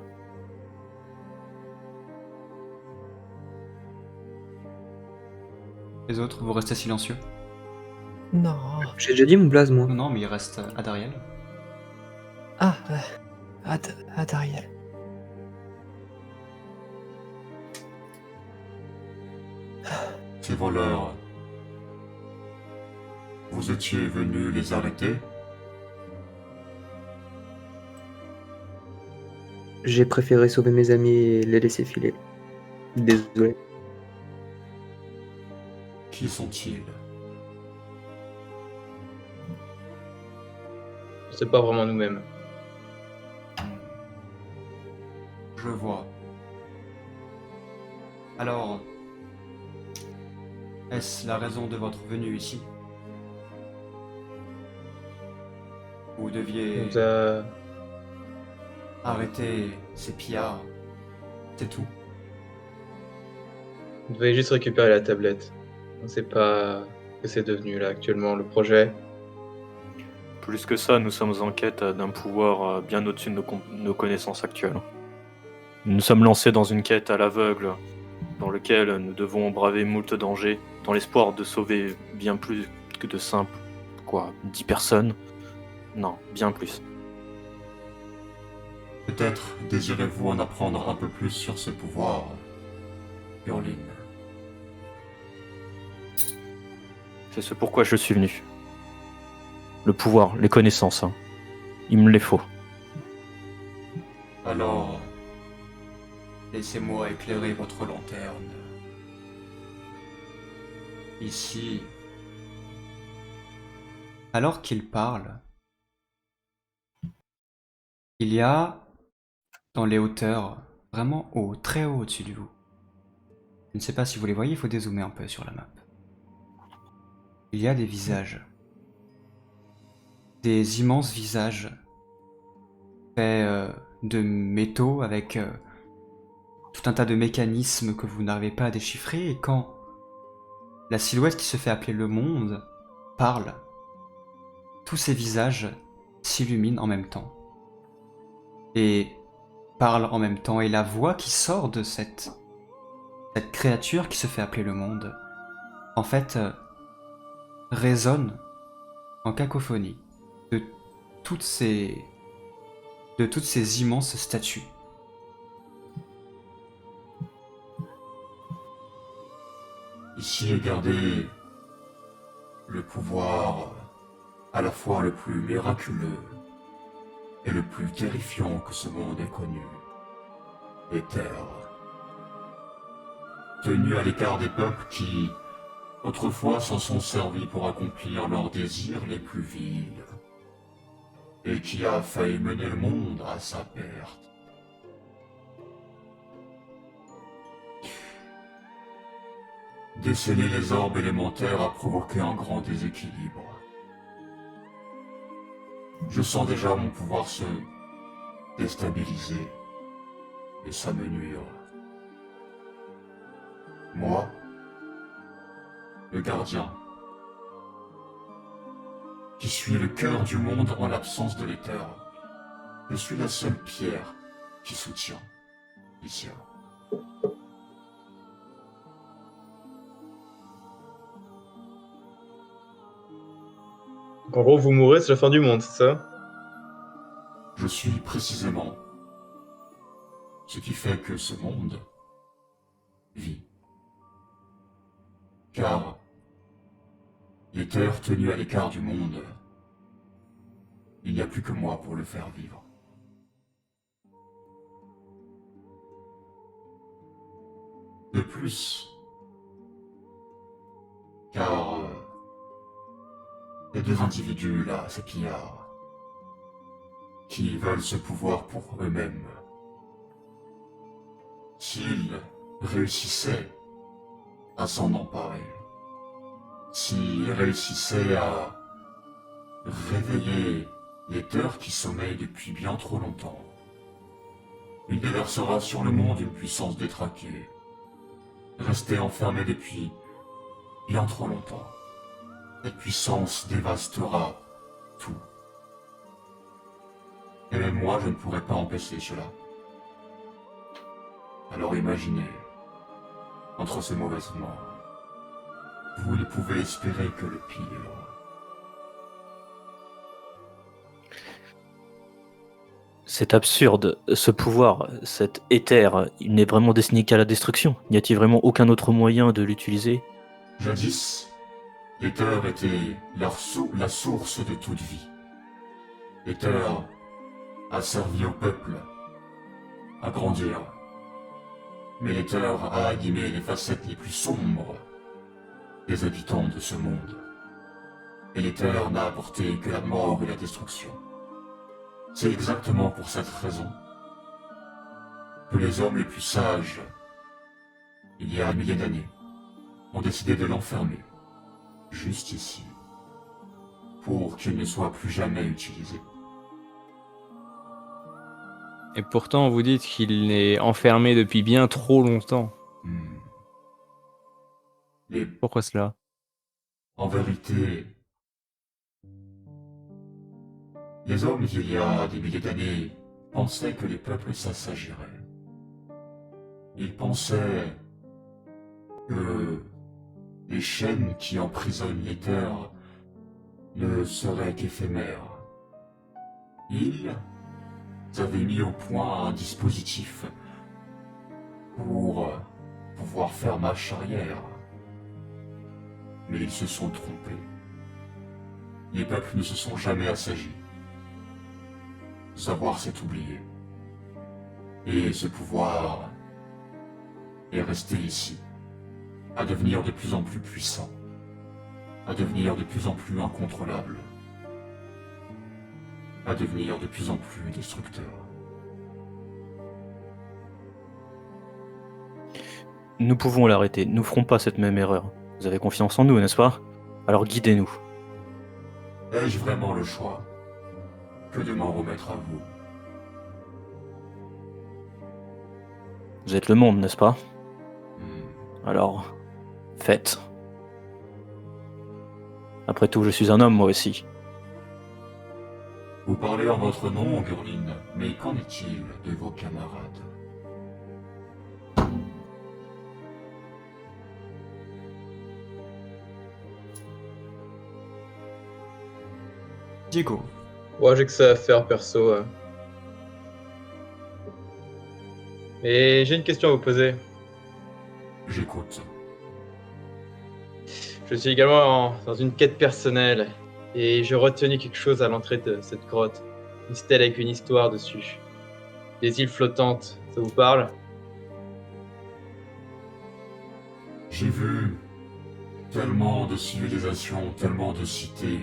Les autres, vous restez silencieux. Non. J'ai déjà dit mon blaze, moi. Non, mais il reste Adariel. Ah, Dariel. Ces voleurs, vous étiez venus les arrêter? J'ai préféré sauver mes amis et les laisser filer. Désolé. Qui sont-ils? C'est pas vraiment nous-mêmes. Je vois. Alors, est-ce la raison de votre venue ici? Vous deviez On nous a- arrêter ces pillards. C'est tout. on devait juste récupérer la tablette. On sait pas ce que c'est devenu là actuellement le projet. Plus que ça, nous sommes en quête d'un pouvoir bien au-dessus de nos connaissances actuelles. Nous nous sommes lancés dans une quête à l'aveugle, dans laquelle nous devons braver moult dangers, dans l'espoir de sauver bien plus que de simples, 10 personnes? Non, bien plus. Peut-être désirez-vous en apprendre un peu plus sur ce pouvoir, Hurling. C'est ce pourquoi je suis venu. Le pouvoir, les connaissances, hein. Il me les faut. Alors, Laissez-moi éclairer votre lanterne. Ici. Alors qu'il parle, il y a dans les hauteurs, vraiment haut, très haut au-dessus de vous. Je ne sais pas si vous les voyez, il faut dézoomer un peu sur la map. Il y a des visages. Des immenses visages faits de métaux avec tout un tas de mécanismes que vous n'arrivez pas à déchiffrer, et quand la silhouette qui se fait appeler le monde parle, tous ces visages s'illuminent en même temps et parlent en même temps, et la voix qui sort de cette créature qui se fait appeler le monde, en fait, résonne en cacophonie de toutes ces immenses statues. ici regardez le pouvoir à la fois le plus miraculeux et le plus terrifiant que ce monde ait connu. Éther. Tenu à l'écart des peuples qui, autrefois, s'en sont servis pour accomplir leurs désirs les plus vils, et qui a failli mener le monde à sa perte. Déceler les orbes élémentaires a provoqué un grand déséquilibre. Je sens déjà mon pouvoir se déstabiliser et ça me nuire. Moi, le gardien, qui suis le cœur du monde en l'absence de l'éther, je suis la seule pierre qui soutient Isia. Donc, en gros, vous mourrez, c'est la fin du monde, c'est ça? Je suis précisément ce qui fait que ce monde vit. Car l'éther tenu à l'écart du monde, il n'y a plus que moi pour le faire vivre. De plus, car les deux individus là, ces pillards, qui veulent ce pouvoir pour eux-mêmes, s'ils réussissaient à s'en emparer, s'ils réussissaient à réveiller l'éther qui sommeille depuis bien trop longtemps, il déversera sur le monde une puissance détraquée, restée enfermée depuis bien trop longtemps. Cette puissance dévastera tout. Et même moi, je ne pourrais pas empêcher cela. Alors imaginez, entre ces mauvaises morts, vous ne pouvez espérer que le pire. C'est absurde. Ce pouvoir, cet éther, il n'est vraiment destiné qu'à la destruction. N'y a-t-il vraiment aucun autre moyen de l'utiliser? Jadis, l'éther était la source de toute vie. L'éther a servi au peuple à grandir. Mais l'Éther a animé les facettes les plus sombres des habitants de ce monde. Et l'Éther n'a apporté que la mort et la destruction. C'est exactement pour cette raison que les hommes les plus sages, il y a un millier d'années, ont décidé de l'enfermer, juste ici, pour qu'il ne soit plus jamais utilisé. Et pourtant, vous dites qu'il est enfermé depuis bien trop longtemps. Mais Pourquoi cela? en vérité, les hommes, il y a des milliers d'années, pensaient que les peuples s'assagiraient. Ils pensaient que les chaînes qui emprisonnent l'Éther ne seraient qu'éphémères. Ils avaient mis au point un dispositif pour pouvoir faire marche arrière. Mais ils se sont trompés. Les peuples ne se sont jamais assagis. Savoir, c'est oublier. Et ce pouvoir est resté ici, à devenir de plus en plus puissant, à devenir de plus en plus incontrôlable, à devenir de plus en plus destructeur. Nous pouvons l'arrêter, nous ne ferons pas cette même erreur. Vous avez confiance en nous, n'est-ce pas? Alors guidez-nous. Ai-je vraiment le choix que de m'en remettre à vous? Vous êtes le monde, n'est-ce pas? Hmm. Alors, faites. Après tout, je suis un homme, moi aussi. Vous parlez en votre nom, Gurlin, mais qu'en est-il de vos camarades? Diego. Ouais, j'ai que ça à faire perso. Et j'ai une question à vous poser. J'écoute. Je suis également dans une quête personnelle et j'ai retenu quelque chose à l'entrée de cette grotte. Une stèle avec une histoire dessus. Des îles flottantes, ça vous parle? J'ai vu tellement de civilisations, tellement de cités,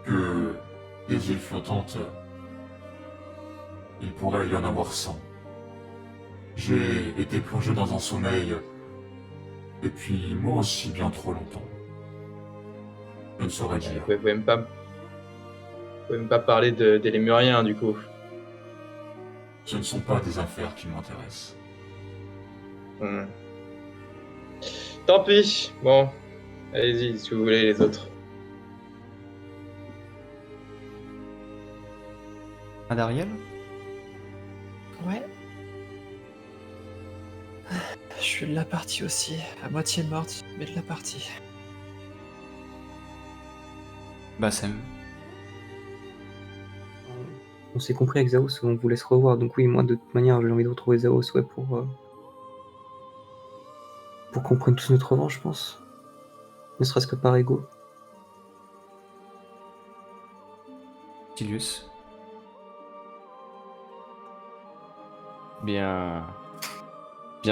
que des îles flottantes, il pourrait y en avoir 100. J'ai été plongé dans un sommeil depuis moi aussi bien trop longtemps. Je ne saurais Vous dire. pouvez même pas parler des Lémuriens, du coup. Ce ne sont pas des affaires qui m'intéressent. Hmm. Tant pis. Bon, allez-y si vous voulez les autres. Adariel? Ouais. Je suis de la partie aussi, à moitié morte, mais de la partie. Bassem. On s'est compris avec Zaos, on vous laisse revoir. Donc oui, moi de toute manière, j'ai envie de retrouver Zaos, ouais, pour qu'on prenne tous notre revanche, je pense. Ne serait-ce que par ego. Tilius. Bien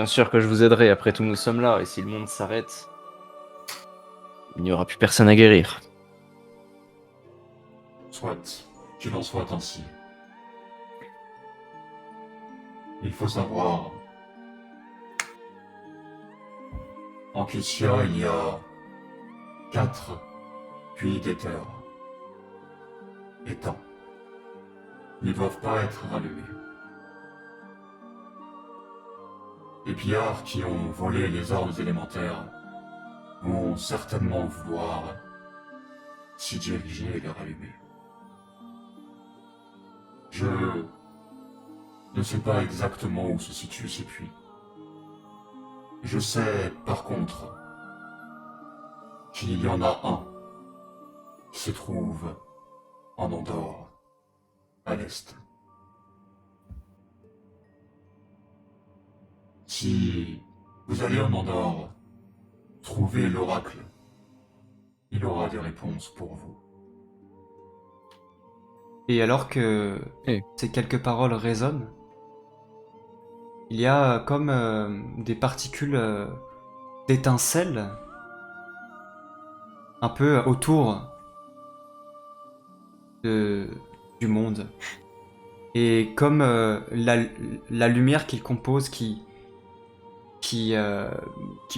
sûr que je vous aiderai, après tout nous sommes là, et si le monde s'arrête, il n'y aura plus personne à guérir. Soit qu'il en soit ainsi. Il faut savoir, en Kessia, il y a 4 puits d'éther. Éteints. Ils ne doivent pas être rallumés. Les pillards qui ont volé les armes élémentaires vont certainement vouloir s'y diriger et les rallumer. Je ne sais pas exactement où se situent ces puits. Je sais, par contre, qu'il y en a un qui se trouve en Andorre, à l'est. Si vous allez en Andorre, trouvez l'oracle. Il aura des réponses pour vous. Et alors que Eh. ces quelques paroles résonnent, il y a comme des particules d'étincelles un peu autour du monde. Et comme la lumière qu'il compose qui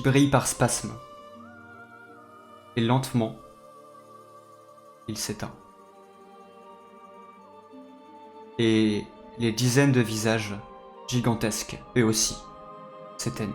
brille par spasme. Et lentement, il s'éteint. Et les dizaines de visages gigantesques, eux aussi, s'éteignent.